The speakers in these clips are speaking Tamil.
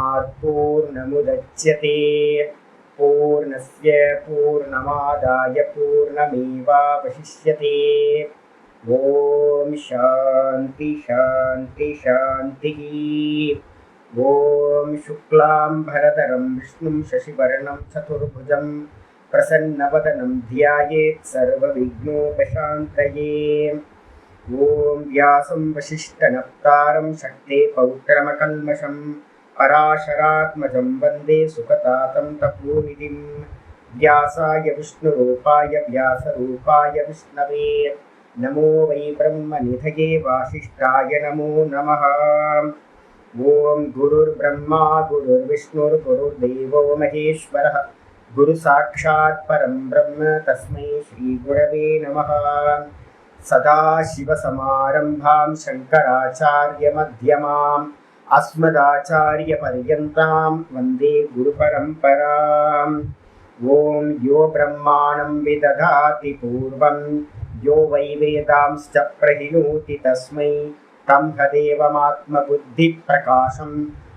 पूर्णात् पूर्णमुदच्यते पूर्णस्य पूर्णमादाय पूर्णमेवावशिष्यते। ओम शांति शांति शांति। ओम शुक्लांबरधरं विष्णुं शशिवर्णं चतुर्भुजं प्रसन्नवदनं ध्यायेत् सर्वविघ्नोपशान्तये। ओम व्यासं वसिष्ठनप्तारं शक्ते पौत्रमकल्मषं पराशरात्मजं वन्दे सुखतातं तपोनिधिं। व्यासाय विष्णुरूपाय व्यासरूपाय विष्णवे नमो वै ब्रह्मनिधये वासिष्ठाय नमो नमः। ओम गुरुर्ब्रह्मा गुरुर्विष्णुर्गुरुर्देवो महेश्वरः गुरुसाक्षात् परं ब्रह्म तस्मै श्रीगुरवे नमः। सदाशिवसमारम्भां शङ्कराचार्यमध्यमाम् अस्मदाचार्यपर्यन्तां वन्दे गुरुपरम्पराम्। ओम यो ब्रह्माणं विदधाति पूर्वं यो वै वेदांश्च प्रहिणोति तस्मै तदेवमात्मबुद्धिप्रकाशं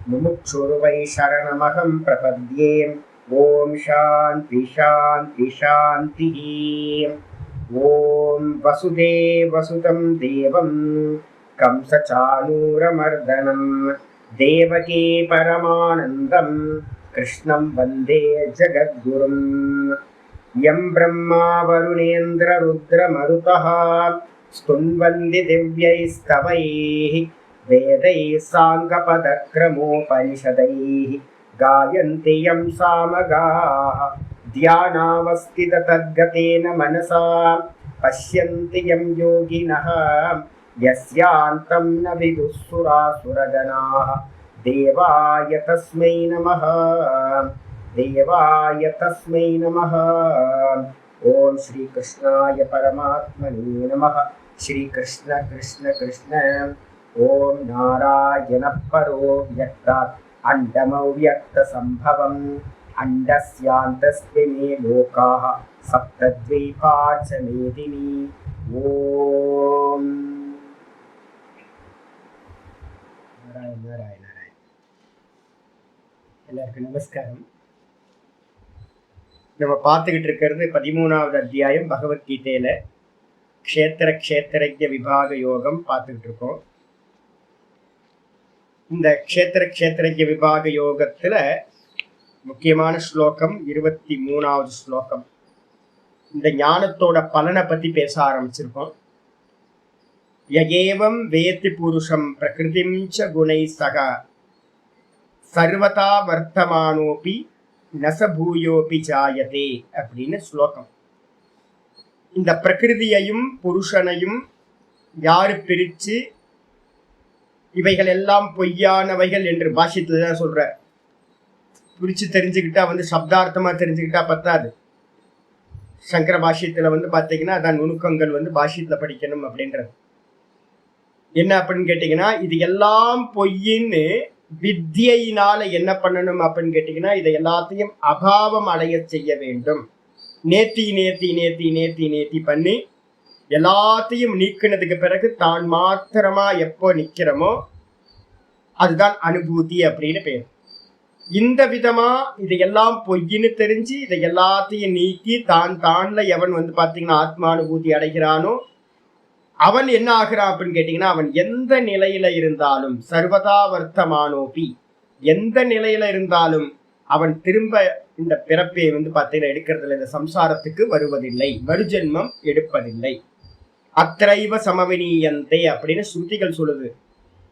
मुमुक्षुर्वै शरणमहं प्रपद्ये। ओम शांति शांति शांतिः। ओम वसुदेवसुतं देवं कंसचाणूरमर्दनं देवकी परमानन्दं कृष्णं वन्दे जगद्गुरुं। यं ब्रह्मा वरुणेन्द्ररुद्रमरुतः स्तुन्वन्ति दिव्यैस्तवैः वेदैः साङ्गपदक्रमोपनिषदैः गायन्ति यं सामगाः ध्यानावस्थिततद्गतेन मनसा पश्यन्ति यं योगिनः यस्यान्तं न विदुःसुरासुरगणाः। देवाय तस्मै नमः देवाय तस्मै नमः। ओम श्री कृष्णाय परमात्मने नमः। श्री कृष्ण कृष्ण कृष्ण। ओम नारायण परो व्यक्तात् अण्डमव्यक्त संभवम् अण्डस्यान्तस्मिन् लोकाः सप्तद्वीपा च मेदिनी। ओम नारायण नारायण नारायण। எல்லாருக்கும் நமஸ்காரம். நம்ம பார்த்துக்கிட்டு இருக்கிறது 13வது அத்தியாயம் பகவத்கீதையில க்ஷேத்திர க்ஷேத்திரஜ்ய விபாக யோகம் பார்த்துக்கிட்டு இருக்கோம். இந்த க்ஷேத்திர க்ஷேத்திரஜ்ய விபாக யோகத்துல முக்கியமான ஸ்லோகம் 23வது ஸ்லோகம். இந்த ஞானத்தோட பலனை பத்தி பேச ஆரம்பிச்சிருக்கோம். யகேவம் வேத்தி புருஷம் பிரகிருதிம் ச குணை சக சர்வதா வர்த்தமானோபி நசபூயோபி ஜாயதே அப்படின்னு ஸ்லோகம். இந்த பிரகிருதியையும் புருஷனையும் யாரு பிரிச்சு இவைகள் எல்லாம் பொய்யானவைகள் என்று பாஷ்யத்துல தான் சொல்ற. பிரிச்சு தெரிஞ்சுக்கிட்டா சப்தார்த்தமா தெரிஞ்சுக்கிட்டா பத்தாது. சங்கர பாஷ்யத்துல பாத்தீங்கன்னா அதான் நுணுக்கங்கள் பாஷ்யத்துல படிக்கணும் அப்படின்றது. என்ன அப்படின்னு கேட்டீங்கன்னா, இது எல்லாம் பொய்யின்னு வித்தியினால என்ன பண்ணணும் அப்படின்னு கேட்டீங்கன்னா, இதை எல்லாத்தையும் அபாவம் அடைய செய்ய வேண்டும். நேத்தி நேத்தி நேத்தி நேத்தி நேத்தி பண்ணி எல்லாத்தையும் நீக்கினதுக்கு பிறகு தான் மாத்திரமா எப்போ நிக்கிறோமோ அதுதான் அனுபூதி அப்படின்னு பேர். இந்த விதமா இதையெல்லாம் பொய்ன்னு தெரிஞ்சு இதை எல்லாத்தையும் நீக்கி தான்ல எவன் பாத்தீங்கன்னா ஆத்மானுபூதி அடைகிறானோ அவன் என்ன ஆகிறான் அப்படின்னு கேட்டீங்கன்னா, அவன் எந்த நிலையில இருந்தாலும் சர்வதா வர்த்தமானோபி, எந்த நிலையில இருந்தாலும் அவன் திரும்ப இந்த பிறப்பை பாத்தீங்கன்னா எடுக்கிறதுல, இந்த சம்சாரத்துக்கு வருவதில்லை, மறுஜென்மம் எடுப்பதில்லை. அத்திரைவ சமவினியந்தே அப்படின்னு ஸ்ருதிகள் சொல்லுது.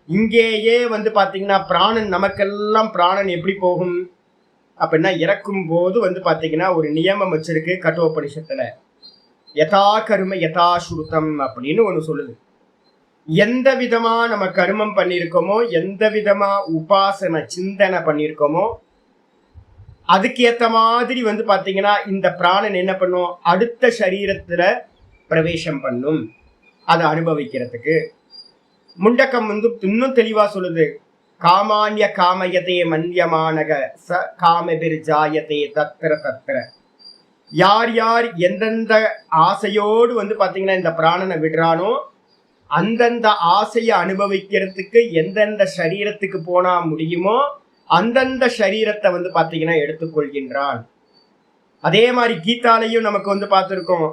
இங்கேயே பாத்தீங்கன்னா பிராணன், நமக்கெல்லாம் பிராணன் எப்படி போகும் அப்படின்னா, இறக்கும் போது பாத்தீங்கன்னா ஒரு நியமம் வச்சிருக்கு கட்டோபனிஷத்துல. யதா கர்ம யதா ஸ்ருதம் அப்படின்னு ஒண்ணு சொல்லுது. எந்த விதமா நம்ம கர்மம் பண்ணியிருக்கோமோ, எந்த விதமா உபாசனை சிந்தனை பண்ணியிருக்கோமோ அதுக்கு ஏத்த மாதிரி பாத்தீங்கன்னா இந்த பிராணன் என்ன பண்ணும், அடுத்த சரீரத்துல பிரவேசம் பண்ணும் அதை அனுபவிக்கிறதுக்கு. முண்டக்கம் இன்னும் தெளிவா சொல்லுது. காமான்ய காமயதே மன்யமானக ச காமபிர் ஜாயதே தத்திர தத்திர. யார் யார் எந்தெந்த ஆசையோடு பாத்தீங்கன்னா இந்த பிராணனை விடுறானோ அந்தந்த ஆசையை அனுபவிக்கிறதுக்கு எந்தெந்த சரீரத்துக்கு போனா முடியுமோ அந்தந்த சரீரத்தை வந்து பாத்தீங்கன்னா எடுத்துக்கொள்கின்றான். அதே மாதிரி கீதாலையும் நமக்கு வந்து பார்த்திருக்கோம்,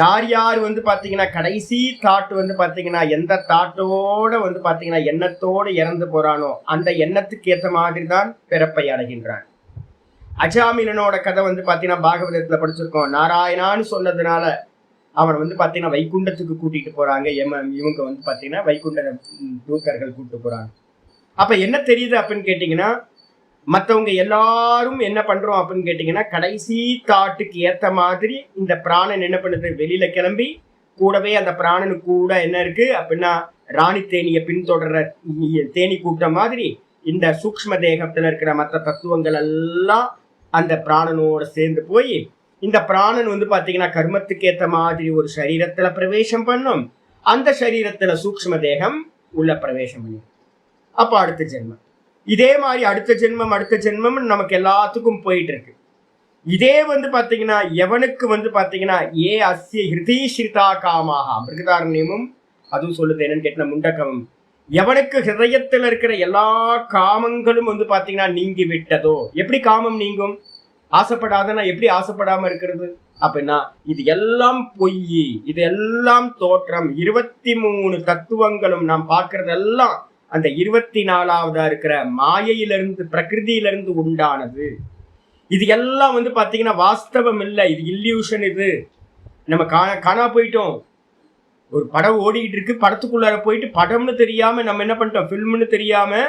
யார் யார் வந்து பாத்தீங்கன்னா கடைசி தாட் வந்து பாத்தீங்கன்னா எந்த தாட்டோட வந்து பாத்தீங்கன்னா எண்ணத்தோடு இறந்து போறானோ அந்த எண்ணத்துக்கு ஏற்ற மாதிரி தான் பிறப்பை அடைகின்றான். அஜாமிலனோட கதை வந்து பாத்தீங்கன்னா பாகவதத்துல படிச்சிருக்கோம். நாராயணான்னு சொன்னதுனால அவன் வந்து பாத்தீங்கன்னா வைகுண்டத்துக்கு கூட்டிட்டு போறாங்க. இவங்க வந்து பாத்தீங்கன்னா வைகுண்ட தூதர்கள் கூட்டிட்டு போறாங்க. அப்ப என்ன தெரியுது அப்படின்னு கேட்டீங்கன்னா, மற்றவங்க எல்லாரும் என்ன பண்றோம் அப்படின்னு கேட்டீங்கன்னா, கடைசி தாட்டுக்கு ஏத்த மாதிரி இந்த பிராணன் என்ன பண்ணுது, வெளியில கிளம்பி கூடவே அந்த பிராணனுக்கு கூட என்ன இருக்கு அப்படின்னா ராணி தேனியை பின்தொடர்ற தேனி கூட்டம் மாதிரி இந்த சூக்ஷ்ம தேகத்துல இருக்கிற மற்ற தத்துவங்கள் எல்லாம் அந்த பிராணனோட சேர்ந்து போய் இந்த பிராணன் வந்து பாத்தீங்கன்னா கர்மத்துக்கு ஏற்ற மாதிரி ஒரு சரீரத்துல பிரவேசம் பண்ணும். அந்த சரீரத்துல சூக்ஷ்ம தேகம் உள்ள பிரவேசம் பண்ணும். அப்ப அடுத்த ஜென்மம் இதே மாதிரி அடுத்த ஜென்மம் நமக்கு எல்லாத்துக்கும் போயிட்டு இருக்கு. இதே வந்து பாத்தீங்கன்னா எவனுக்கு வந்து பாத்தீங்கன்னா ஏ அஸ்ய ஹிருதீஸ்ரிதா காமாக மிருகதாரண்யமும் அதுவும் சொல்லுது என்னன்னு கேட்டா முண்டக்கமும், எவனுக்கு ஹிருதயத்துல இருக்கிற எல்லா காமங்களும் வந்து பாத்தீங்கன்னா நீங்கி விட்டதோ. எப்படி காமம் நீங்கும்? ஆசைப்படாதனா எப்படி ஆசைப்படாம இருக்கிறது அப்படின்னா இது எல்லாம் பொய், இது எல்லாம் தோற்றம். 23 தத்துவங்களும் நாம் பார்க்கறதெல்லாம் அந்த 24ஆவதா இருக்கிற மாயையிலிருந்து பிரகிருதியிலிருந்து உண்டானது. இது எல்லாம் வந்து பாத்தீங்கன்னா வாஸ்தவம் இல்லை, இது இல்யூஷன். இது நம்ம காணா போயிட்டோம். ஒரு படம் ஓடிக்கிட்டு இருக்கு, படத்துக்குள்ளார போயிட்டு படம்னு தெரியாம நம்ம என்ன பண்ணிட்டோம், ஃபில்ம்னு தெரியாம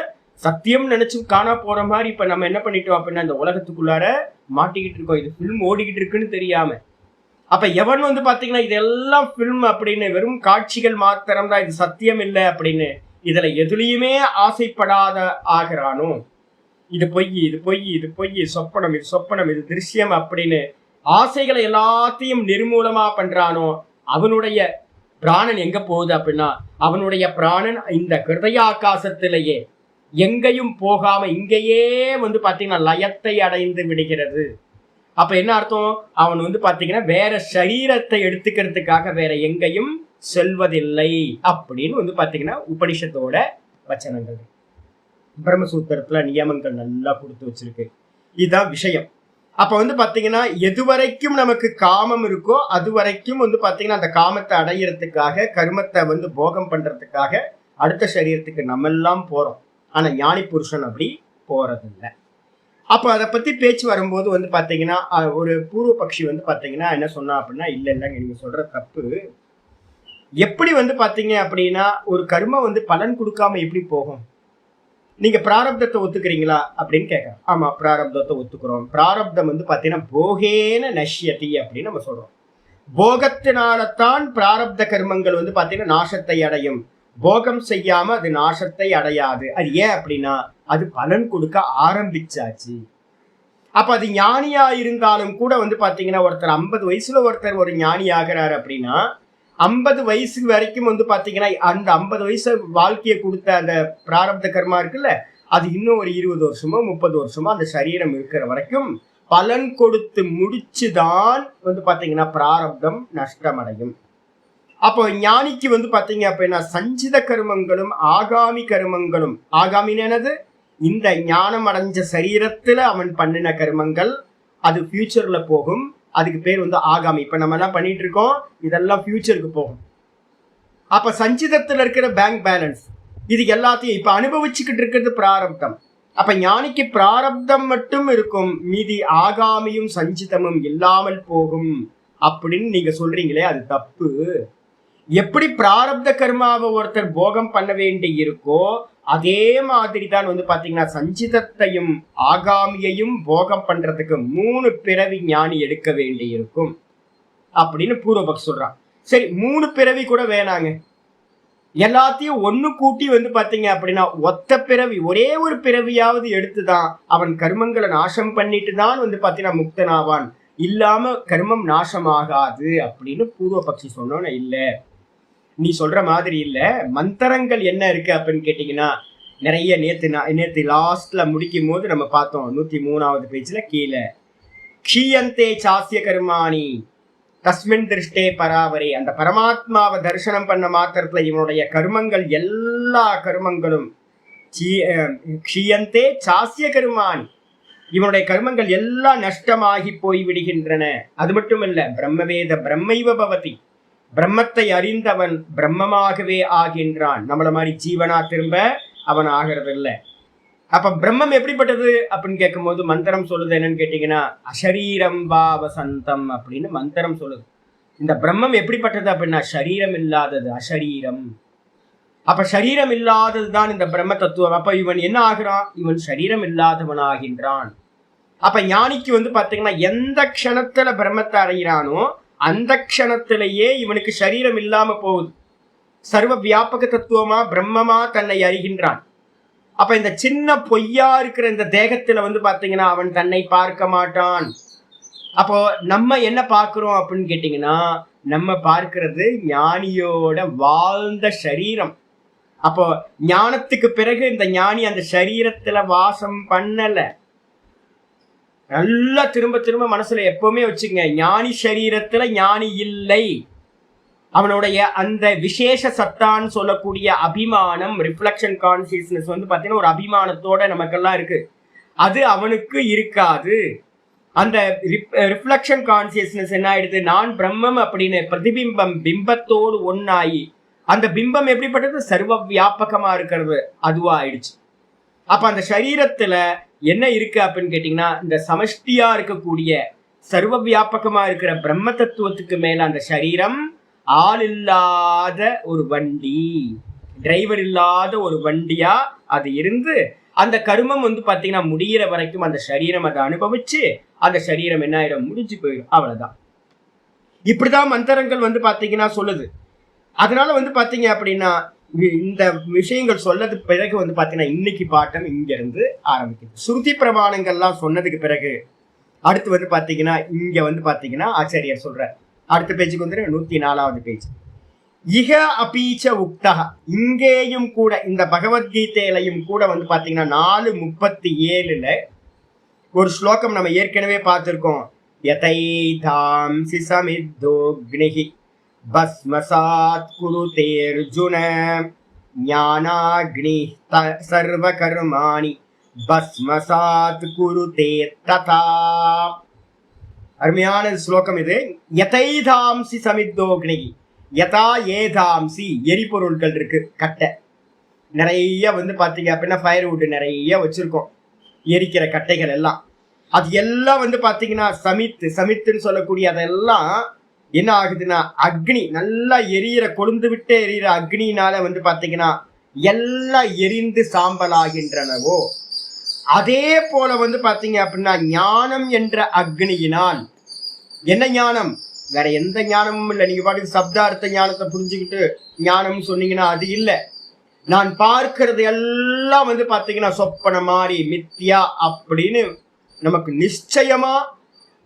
சத்தியம் நினைச்சு காணா போற மாதிரி இப்ப நம்ம என்ன பண்ணிட்டோம் அப்படின்னா இந்த உலகத்துக்குள்ளார மாட்டிக்கிட்டு இருக்கோம். இது ஃபில்ம் ஓடிக்கிட்டு இருக்குன்னு தெரியாம. அப்ப எவன் வந்து பாத்தீங்கன்னா இதெல்லாம் ஃபில்ம் அப்படின்னு வெறும் காட்சிகள் மாத்திரம் தான், இது சத்தியம் இல்லை அப்படின்னு இதுல எதுலையுமே ஆசைப்படாத ஆகிறானோ, இது பொய், இது பொய், இது பொய், சொப்பனம், இது சொப்பனம், இது திருஷ்யம் அப்படின்னு ஆசைகளை எல்லாத்தையும் நிர்மூலமா பண்றானோ, அவனுடைய பிராணன் எங்க போகுது அப்படின்னா அவனுடைய பிராணன் இந்த ஹிருதயாகாசத்திலேயே எங்கேயும் போகாம இங்கேயே வந்து பாத்தீங்கன்னா லயத்தை அடைந்து விடுகிறது. அப்ப என்ன அர்த்தம், அவன் வந்து பாத்தீங்கன்னா வேற சரீரத்தை எடுத்துக்கிறதுக்காக வேற எங்கேயும் செல்வதில்லை அப்படின்னு வந்து பாத்தீங்கன்னா உபனிஷத்தோட வச்சனங்கள். பிரம்மசூத்திரத்துல நியமங்கள் நல்லா கொடுத்து வச்சிருக்கு. இதுதான் விஷயம். அப்ப வந்து பாத்தீங்கன்னா எது வரைக்கும் நமக்கு காமம் இருக்கோ அது வரைக்கும் வந்து பாத்தீங்கன்னா அந்த காமத்தை அடையிறதுக்காக கர்மத்தை வந்து போகம் பண்றதுக்காக அடுத்த சரீரத்துக்கு நம்ம எல்லாம் போறோம். ஆனா ஞானி புருஷன் அப்படி போறதில்லை. அப்ப அதை பத்தி பேச்சு வரும்போது வந்து பாத்தீங்கன்னா ஒரு பூர்வ பக்ஷி வந்து பாத்தீங்கன்னா என்ன சொன்னா அப்படின்னா, இல்லைங்க நீங்க சொல்ற தப்பு. எப்படி வந்து பாத்தீங்க அப்படின்னா ஒரு கர்மம் வந்து பலன் கொடுக்காம எப்படி போகும்? நீங்க பிராரப்தத்தை ஒத்துக்கிறீங்களா அப்படின்னு கேட்கறோம். ஆமா, பிராரப்தத்தை ஒத்துக்கிறோம். பிராரப்தம் வந்து பாத்தீங்கன்னா போகேன நஷ்யதி அப்படின்னு நம்ம சொல்றோம். போகத்தினால்தான் பிராரப்த கர்மங்கள் வந்து பாத்தீங்கன்னா நாசத்தை அடையும். போகம் செய்யாம அது நாசத்தை அடையாது. அது ஏன் அப்படின்னா அது பலன் கொடுக்க ஆரம்பிச்சாச்சு. அப்ப அது ஞானியா இருந்தாலும் கூட வந்து பாத்தீங்கன்னா ஒருத்தர் 50 வயசுல ஒருத்தர் ஒரு ஞானி ஆகிறாரு அப்படின்னா 50 வயசு வரைக்கும் வந்து பாத்தீங்கன்னா அந்த 50 வயசு வாழ்க்கையை கொடுத்த அந்த பிராரப்த கர்மா இருக்குல்ல, அது இன்னும் ஒரு 20 வருஷமோ 30 வருஷமோ அந்த சரீரம் இருக்கிற வரைக்கும் பலன் கொடுத்து முடிச்சுதான் வந்து பாத்தீங்கன்னா பிராரப்தம் நஷ்டமடையும். அப்போ ஞானிக்கு வந்து பாத்தீங்க அப்படின்னா சஞ்சித கர்மங்களும் ஆகாமி கர்மங்களும், ஆகாமின்னு என்னது, இந்த ஞானம் அடைஞ்ச சரீரத்துல அவன் பண்ணின கர்மங்கள் அது ஃபியூச்சர்ல போகும். அதுக்கு பேர் வந்து ஆகாமி. இப்ப நம்ம எல்லாம் பண்ணிட்டு இருக்கோம், இதெல்லாம் ஃபியூச்சருக்கு போகும். அப்ப சஞ்சிதத்துல இருக்கிற பேங்க் பேலன்ஸ் இது எல்லாத்தையும் இப்ப அனுபவிச்சுக்கிட்டு இருக்கிறது பிராரப்தம். அப்ப ஞானிக்கு பிராரப்தம் மட்டும் இருக்கும், மீதி ஆகாமியும் சஞ்சிதமும் இல்லாமல் போகும் அப்படின்னு நீங்க சொல்றீங்களே, அது தப்பு. எப்படி பிராரப்த கர்மாவை ஒருத்தர் போகம் பண்ண வேண்டி இருக்கோ அதே மாதிரி தான் வந்து பாத்தீங்கன்னா சஞ்சிதத்தையும் ஆகாமியையும் போகம் பண்றதுக்கு 3 பிறவி ஞானி எடுக்க வேண்டி இருக்கும் அப்படின்னு பூர்வபக்ஷி சொல்றான். சரி, 3 பிறவி கூட வேணாங்க, எல்லாத்தையும் ஒண்ணு கூட்டி வந்து பாத்தீங்க அப்படின்னா ஒத்த பிறவி, ஒரே ஒரு பிறவியாவது எடுத்துதான் அவன் கர்மங்களை நாசம் பண்ணிட்டு தான் வந்து பாத்தீங்கன்னா முக்தனாவான், இல்லாம கர்மம் நாசமாகாது அப்படின்னு பூர்வபக்ஷி சொன்னோன்னு இல்ல, நீ சொல்ற மாதிரி இல்ல. மந்திரங்கள் என்ன இருக்கு அப்படின்னு கேட்டீங்கன்னா நிறைய நேத்து லாஸ்ட்ல முடிக்கும் போது நம்ம பார்த்தோம் 103வது பேஜ்ல கீழே க்ஷீயந்தே சாஸ்ய கர்மாணி தஸ்மின் திருஷ்டே பராவரே, அந்த பரமாத்மாவை தரிசனம் பண்ண மாத்திரத்துல இவனுடைய கர்மங்கள் எல்லா கர்மங்களும் க்ஷீயந்தே சாஸ்ய கர்மாணி, இவனுடைய கர்மங்கள் எல்லாம் நஷ்டமாகி போய் விடுகின்றன. அது மட்டும் இல்ல, பிரம்மவேத பிரம்மைவ பவதி, பிரம்மத்தை அறிந்தவன் பிரம்மமாகவே ஆகின்றான். நம்மள மாதிரி ஜீவனா திரும்ப அவன் ஆகிறது இல்லை. அப்ப பிரம்மம் எப்படிப்பட்டது அப்படின்னு கேட்கும் போது மந்திரம் சொல்லுது என்னன்னு கேட்டீங்கன்னா, அஷரீரம் பாவசந்தம் அப்படின்னு மந்திரம் சொல்லுது. இந்த பிரம்மம் எப்படிப்பட்டது அப்படின்னா சரீரம் இல்லாதது, அஷரீரம். அப்ப சரீரம் இல்லாதது தான் இந்த பிரம்ம தத்துவம். அப்ப இவன் என்ன ஆகிறான்? இவன் சரீரம் இல்லாதவன் ஆகின்றான். அப்ப ஞானிக்கு பாத்தீங்கன்னா எந்த க்ஷணத்துல பிரம்மத்தை அடைகிறானோ அந்த க்ஷணத்திலேயே இவனுக்கு சரீரம் இல்லாம போகுது. சர்வ வியாபக தத்துவமா பிரம்மமா தன்னை அறிகின்றான். அப்ப இந்த சின்ன பொய்யா இருக்கிற இந்த தேகத்துல பாத்தீங்கன்னா அவன் தன்னை பார்க்க மாட்டான். அப்போ நம்ம என்ன பார்க்கிறோம் அப்படின்னு கேட்டீங்கன்னா, நம்ம பார்க்கிறது ஞானியோட வாழ்ந்த சரீரம். அப்போ ஞானத்துக்கு பிறகு இந்த ஞானி அந்த சரீரத்துல வாசம் பண்ணல. நல்லா திரும்ப திரும்ப மனசுல எப்பவுமே வச்சுங்க, ஞானி சரீரத்துல ஞானி இல்லை. அவனுடைய அந்த விசேஷ சத்தான்னு சொல்லக்கூடிய அபிமானம், ரிஃப்ளெக்ஷன் கான்சியஸ்னஸ் பாத்தீங்கன்னா ஒரு அபிமானத்தோட நமக்கெல்லாம் இருக்கு. அது அவனுக்கு இருக்காது. அந்த ரிஃப்ளெக்ஷன் கான்சியஸ்னஸ் என்ன ஆயிடுது? நான் பிரம்மம் அப்படின்னு பிரதிபிம்பம் பிம்பத்தோடு ஒன்னாயி அந்த பிம்பம் எப்படிப்பட்டது? சர்வ வியாபகமா இருக்கிறது, அதுவா ஆயிடுச்சு. அப்ப அந்த சரீரத்துல என்ன இருக்கு அப்படின்னு கேட்டீங்கன்னா, இந்த சமஷ்டியா இருக்கக்கூடிய சர்வ வியாபகமா இருக்கிற பிரம்ம தத்துவத்துக்கு மேல அந்த சரீரம் ஆள் இல்லாத ஒரு வண்டி, டிரைவர் இல்லாத ஒரு வண்டியா அது இருந்து அந்த கர்மம் பாத்தீங்கன்னா முடிகிற வரைக்கும் அந்த சரீரம் அதை அனுபவிச்சு அந்த சரீரம் என்ன ஆயிடும்? முடிஞ்சு போயிடும். அவ்வளவுதான். இப்படிதான் மந்திரங்கள் பாத்தீங்கன்னா சொல்லுது. அதனால பாத்தீங்க அப்படின்னா இந்த விஷயங்கள் சொல்லது பிறகு பாத்தீங்கன்னா இன்னைக்கு பாட்டம் இங்க இருந்து ஆரம்பிக்குது. ஸ்ருதி பிரமாணங்கள்லாம் சொன்னதுக்கு பிறகு அடுத்து பாத்தீங்கன்னா இங்க பாத்தீங்கன்னா ஆச்சாரியர் சொல்ற அடுத்த பேஜுக்கு 104வது பேஜ். இக அபீச்ச உக்தா, இங்கேயும் கூட இந்த பகவத்கீதையிலையும் கூட பாத்தீங்கன்னா 4:37 ஒரு ஸ்லோகம் நம்ம ஏற்கனவே பார்த்திருக்கோம். யதைதாம்சி சமித்தோக்னிஹி பஸ்மசாத் குருதே அர்ஜுன ஞானாக்னி சர்வ கர்மாணி பஸ்மசாத் குருதே ததா. அருமையான ஸ்லோகம் இது. யதைதாம்சி சமித்தோக்னிஹி, யதா ஏதாம்சி, எரிபொருட்கள் இருக்கு, கட்டை நிறைய பாத்தீங்க அப்படின்னா ஃபயர்வுட் நிறைய வச்சிருக்கோம், எரிக்கிற கட்டைகள் எல்லாம். அது எல்லாம் பாத்தீங்கன்னா சமித்துன்னு சொல்லக்கூடிய அதெல்லாம் என்ன ஆகுதுன்னா அக்னி நல்லா எரியிற, கொழுந்து விட்டு எரியிற அக்னினால பாத்தீங்கன்னா எல்லாம் எரிந்து சாம்பலாகின்றனவோ அதே போல பாத்தீங்க அப்படின்னா ஞானம் என்ற அக்னியினால், என்ன ஞானம்? வேற எந்த ஞானமும் இல்லை. நீங்க பாட்டுக்கு சப்தார்த்த ஞானத்தை புரிஞ்சுக்கிட்டு ஞானம் சொன்னீங்கன்னா அது இல்லை. நான் பார்க்கிறது எல்லாம் பாத்தீங்கன்னா சொப்பன மாதிரி மித்தியா அப்படின்னு நமக்கு நிச்சயமா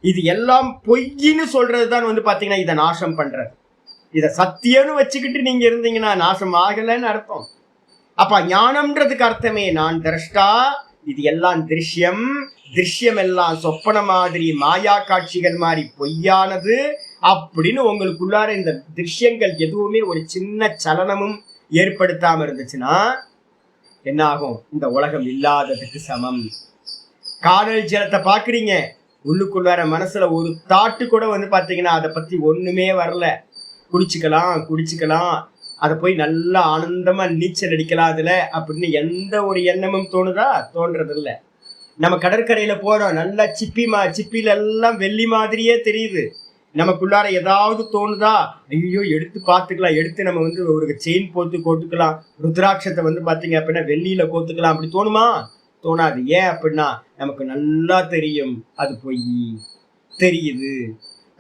இது எல்லாம் பொய்ன்னு சொல்றதுதான் பாத்தீங்கன்னா இதை நாசம் பண்றது. இதை சத்தியம்னு வச்சுக்கிட்டு நீங்க இருந்தீங்கன்னா நாசம் ஆகலைன்னு அர்த்தம். அப்ப ஞானம்ன்றதுக்கு அர்த்தமே நான் திரஷ்டா, இது எல்லாம் திருஷ்யம், திருஷ்யம் எல்லாம் சொப்பன மாதிரி மாயா காட்சிகள் மாதிரி பொய்யானது அப்படின்னு உங்களுக்குள்ளார இந்த திருஷ்யங்கள் எதுவுமே ஒரு சின்ன சலனமும் ஏற்படுத்தாம இருந்துச்சுன்னா என்ன ஆகும்? இந்த உலகம் இல்லாததுக்கு சமம். காணல் ஜலத்தை பாக்குறீங்க, உள்ளுக்குள்ளார மனசுல ஒரு தாட்டு கூட பாத்தீங்கன்னா அதை பத்தி ஒண்ணுமே வரல. குடிச்சுக்கலாம், அதை போய் நல்லா ஆனந்தமா நீச்சல் அடிக்கலாம் அதுல அப்படின்னு எந்த ஒரு எண்ணமும் தோணுதா? தோன்றது இல்ல. நம்ம கடற்கரையில போறோம், நல்லா சிப்பில எல்லாம் வெள்ளி மாதிரியே தெரியுது. நமக்குள்ளார ஏதாவது தோணுதா? ஐயோ எடுத்து பார்த்துக்கலாம், எடுத்து நம்ம ஒரு செயின் போட்டு கோத்துக்கலாம், ருத்ராட்சத்தை பாத்தீங்க அப்படின்னா வெள்ளியில கோத்துக்கலாம், அப்படி தோணுமா? தோணாது. ஏன் அப்படின்னா நமக்கு நல்லா தெரியும் அது பொய் தெரியுது.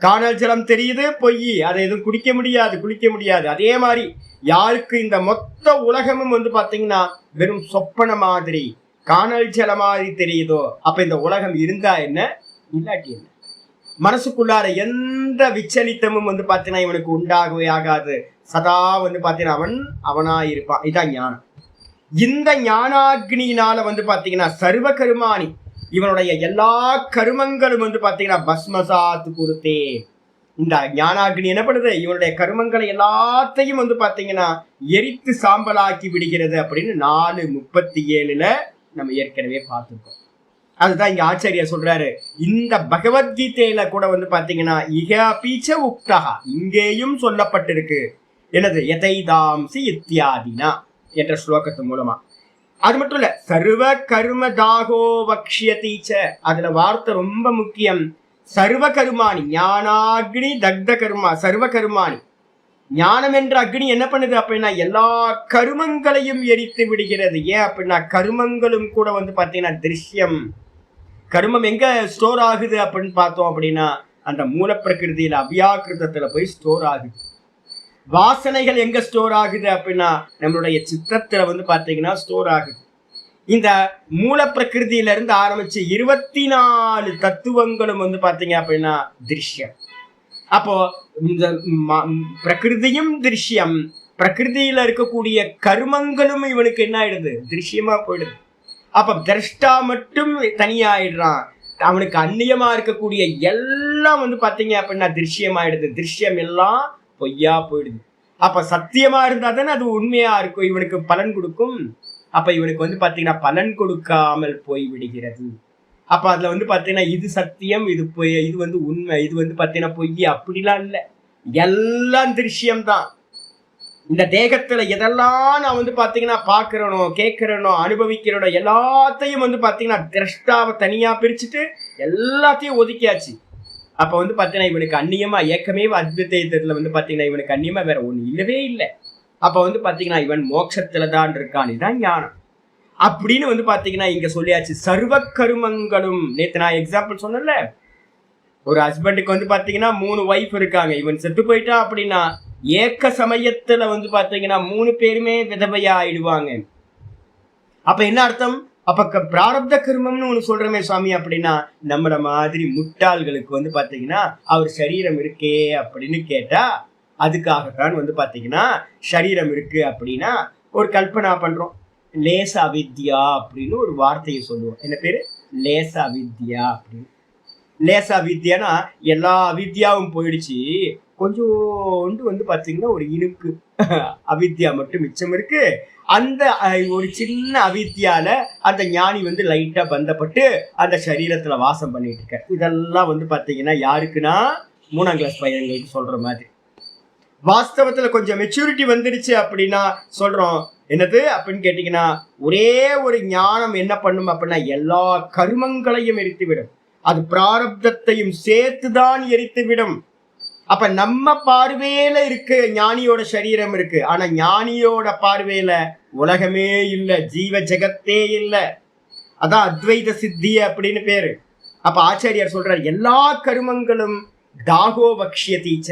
காணல் ஜலம் தெரியுது, பொய், அதை எதுவும் குளிக்க முடியாது. அதே மாதிரி யாருக்கு இந்த மொத்த உலகமும் பாத்தீங்கன்னா வெறும் சொப்பன மாதிரி காணல் ஜல மாதிரி தெரியுதோ அப்ப இந்த உலகம் இருந்தா என்ன, இல்லாட்டி என்ன? மனசுக்குள்ளார எந்த விச்சலித்தமும் பாத்தீங்கன்னா இவனுக்கு உண்டாகவே ஆகாது. சதா பாத்தீங்கன்னா அவனா இருப்பான். இதான் ஞானம். இந்த ஞானாக்னியினால பாத்தீங்கன்னா சர்வ கருமானி, இவனுடைய எல்லா கருமங்களும் பாத்தீங்கன்னா பஸ்மசாத் குருத்தே, இந்த ஞானாக்னி என்ன பண்ணுது, இவனுடைய கர்மங்களை எல்லாத்தையும் வந்து பாத்தீங்கன்னா எரித்து சாம்பலாக்கி விடுகிறது அப்படின்னு 4:37 நம்ம ஏற்கனவே பார்த்துருக்கோம். அதுதான் இங்க ஆச்சாரியா சொல்றாரு. இந்த பகவத்கீதையில கூட வந்து பாத்தீங்கன்னா இக பீச்ச உக்தகா, இங்கேயும் சொல்லப்பட்டிருக்கு. எனது எதைதாம்சி இத்தியாதினா என்ற ஸ்லோகத்து மூலமா. அது மட்டும் இல்ல, சர்வ கர்ம தாகோ வக்ஷியதீச்ச, அதுல வார்த்தை ரொம்ப முக்கியம். சர்வ கருமாணி, ஞானாக்னி தக்த கர்மா, சர்வ கருமாணி. ஞானம் என்ற அக்னி என்ன பண்ணுது அப்படின்னா எல்லா கருமங்களையும் எரித்து விடுகிறது. ஏன் அப்படின்னா கருமங்களும் கூட வந்து பாத்தீங்கன்னா திருஷ்யம். கருமம் எங்க ஸ்டோர் ஆகுது அப்படின்னு பார்த்தோம் அப்படின்னா அந்த மூல பிரகிருதியில அவ்யாக்கிருதத்துல போய் ஸ்டோர் ஆகுது. வாசனைகள் எங்க ஸ்டோர் ஆகுது அப்படின்னா நம்மளுடைய சித்தத்துல வந்து பாத்தீங்கன்னா ஸ்டோர் ஆகுது. இந்த மூல பிரகிருதியில இருந்து ஆரம்பிச்சு 24 தத்துவங்களும் வந்து பாத்தீங்க அப்படின்னா திருஷ்யம். அப்போ இந்த பிரகிருதியும் திருஷ்யம், பிரகிருதியில இருக்கக்கூடிய கர்மங்களும் இவனுக்கு என்ன ஆயிடுது, திருஷ்யமா போயிடுது. அப்ப திரஷ்டா மட்டும் தனியாயிடுறான். அவனுக்கு அந்நியமா இருக்கக்கூடிய எல்லாம் வந்து பாத்தீங்க அப்படின்னா திருஷ்யமாயிடுது. திருஷ்யம் எல்லாம் பொய்யா போயிடுது. அப்ப சத்தியமா இருந்தா தானே அது உண்மையா இருக்கும், இவனுக்கு பலன் கொடுக்கும். அப்ப இவனுக்கு வந்து பாத்தீங்கன்னா பலன் கொடுக்காமல் போய் விடுகிறது. அப்ப அதுல வந்து பாத்தீங்கன்னா இது சத்தியம், இது பொய், இது வந்து உண்மை, இது வந்து பாத்தீங்கன்னா பொய், அப்படிலாம் இல்ல. எல்லாம் திருஷ்யம்தான். இந்த தேகத்துல எதெல்லாம் நான் வந்து பாத்தீங்கன்னா பாக்குறனோ, கேட்கிறனோ, அனுபவிக்கிறனோ எல்லாத்தையும் வந்து பாத்தீங்கன்னா திரஷ்டாவை தனியா பிரிச்சுட்டு எல்லாத்தையும் ஒதுக்கியாச்சு. அப்ப வந்து பாத்தீங்கன்னா இவனுக்கு அந்நியமா ஏக்கமே அத்வைதத்துல வந்து பாத்தீங்கன்னா இவனுக்கு அந்நியமா வேற ஒண்ணு இல்லவே இல்லை. அப்ப வந்து பாத்தீங்கன்னா இவன் மோட்சத்துலதான் இருக்கான். இதுதான் ஞானம் அப்படின்னு வந்து பாத்தீங்கன்னா இங்க சொல்லியாச்சு. சர்வ கருமங்களும், நேத்து நான் எக்ஸாம்பிள் சொன்னேன்ல, ஒரு ஹஸ்பண்டுக்கு வந்து பாத்தீங்கன்னா 3 ஒய்ஃப் இருக்காங்க. இவன் செத்து போயிட்டான் அப்படின்னா ஏக்க சமயத்துல வந்து பாத்தீங்கன்னா 3 பேருமே விதவையா ஆயிடுவாங்க. அப்ப என்ன அர்த்தம், அப்ப பிராரப்த கர்மம்னு ஒண்ணு சொல்றமே சுவாமி அப்படின்னா நம்மள மாதிரி முட்டாள்களுக்கு வந்து பாத்தீங்கன்னா அவர் சரீரம் இருக்கே அப்படின்னு கேட்டா அதுக்காகத்தான் வந்து பாத்தீங்கன்னா சரீரம் இருக்கு அப்படின்னா ஒரு கல்பனா பண்றோம். லேச அவித்யா அப்படின்னு ஒரு வார்த்தையை சொல்லுவோம். என்ன பேரு, லேச அவித்யா அப்படின்னு. லேச அவித்யானா எல்லா அவித்யாவும் போயிடுச்சு, கொஞ்சோண்டு வந்து பாத்தீங்கன்னா ஒரு இனுக்கு அவித்யா மட்டும் மிச்சம் இருக்கு. அந்த ஒரு சின்ன அவித்யால அந்த ஞானி வந்து லைட்டா பந்தப்பட்டு அந்த சரீரத்துல வாசம் பண்ணிட்டு இருக்க. இதெல்லாம் வந்து பாத்தீங்கன்னா யாருக்குன்னா 3ஆம் கிளாஸ் பையன்களுக்கு சொல்ற மாதிரி. வாஸ்தவத்துல கொஞ்சம் மெச்சூரிட்டி வந்துடுச்சு அப்படின்னா சொல்றோம் என்னது அப்படின்னு கேட்டீங்கன்னா ஒரே ஒரு ஞானம் என்ன பண்ணும் அப்படின்னா எல்லா கர்மங்களையும் எரித்து விடும். அது பிராரப்தத்தையும் சேர்த்துதான் எரித்து விடும். அப்ப நம்ம பார்வையில இருக்கு ஞானியோட சரீரம் இருக்கு, ஆனா ஞானியோட பார்வையில உலகமே இல்ல, ஜீவ ஜெகத்தே இல்ல. அதான் அத்வைத சித்தி அப்படின்னு பேரு. அப்ப ஆச்சாரியார் சொல்றார் எல்லா கர்மங்களும் தாகோ வக்ஷியதீச்ச,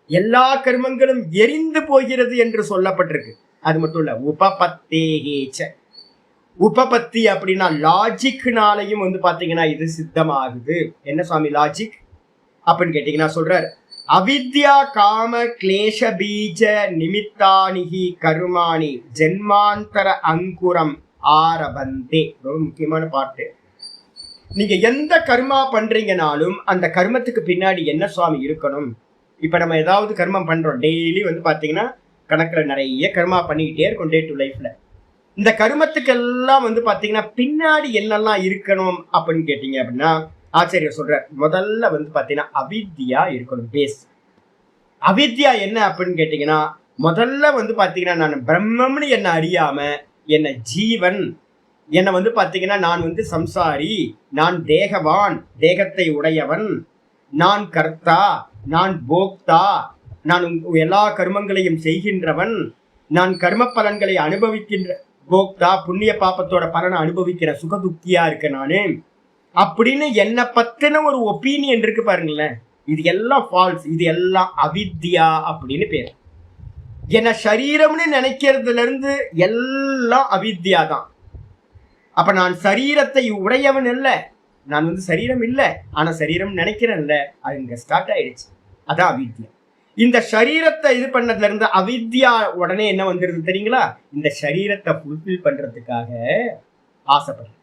எல்லா கர்மங்களும் எரிந்து போகிறது என்று சொல்லப்பட்டிருக்கு. அது மட்டும் இல்ல, உபபத்தேகேச்ச, உபபத்தி அப்படின்னா லாஜிக்னாலையும் வந்து பாத்தீங்கன்னா இது சித்தமாகுது. என்ன சுவாமி லாஜிக் அப்படின்னு கேட்டீங்கன்னா சொல்றார் அவித்யா காம கிளேஷ பீஜ நிமித்தானிகி கருமாணி ஜென்மாந்தர அங்குரம் ஆரபந்தே. ரொம்ப முக்கியமான பாட்டு. நீங்க எந்த கர்மா பண்றீங்கனாலும் அந்த கர்மத்துக்கு பின்னாடி என்ன சுவாமி இருக்கணும். இப்ப நம்ம ஏதாவது கர்மம் பண்றோம், டெய்லி வந்து பாத்தீங்கன்னா கணக்குல நிறைய கர்மா பண்ணிக்கிட்டே இருக்கும் டே டு லைஃப்ல. இந்த கர்மத்துக்கெல்லாம் வந்து பாத்தீங்கன்னா பின்னாடி என்னெல்லாம் இருக்கணும் அப்படின்னு கேட்டீங்க அப்படின்னா ஆச்சாரியர் சொல்ற முதல்ல வந்து பாத்தீங்கன்னா அவித்யா இருக்கணும், பேஸ். அவித்யா என்ன அப்படின்னு கேட்டீங்கன்னா முதல்ல வந்து பாத்தீங்கன்னா நான் பிரம்மம்னு என்ன அறியாம என்ன ஜீவன், என்ன வந்து பாத்தீங்கன்னா நான் வந்து சம்சாரி, நான் தேகவான், தேகத்தை உடையவன், நான் கர்த்தா, நான் போக்தா, நான் எல்லா கர்மங்களையும் செய்கின்றவன், நான் கர்ம பலன்களை அனுபவிக்கின்ற போக்தா, புண்ணிய பாப்பத்தோட பலனை அனுபவிக்கிற சுகதுக்கியா இருக்க நானு அப்படின்னு என்ன பத்தின ஒரு ஒப்பீனியன் இருக்கு பாருங்களேன். இது எல்லாம் ஃபால்ஸ், இது எல்லாம் அவித்யா அப்படின்னு பேர். என்ன சரீரம்னு நினைக்கிறதுல இருந்து எல்லாம் அவித்யா தான். அப்ப நான் சரீரத்தை உடையவன் இல்ல, நான் வந்து சரீரம் இல்லை, ஆனா சரீரம் நினைக்கிறேன்ல, அது இங்க ஸ்டார்ட் ஆயிடுச்சு. அதான் அவித்யா. இந்த சரீரத்தை இது பண்ணதுல இருந்து அவித்யா உடனே என்ன வந்துருது தெரியுங்களா, இந்த சரீரத்தை ஃபுல்ஃபில் பண்றதுக்காக ஆசைப்படுறேன்.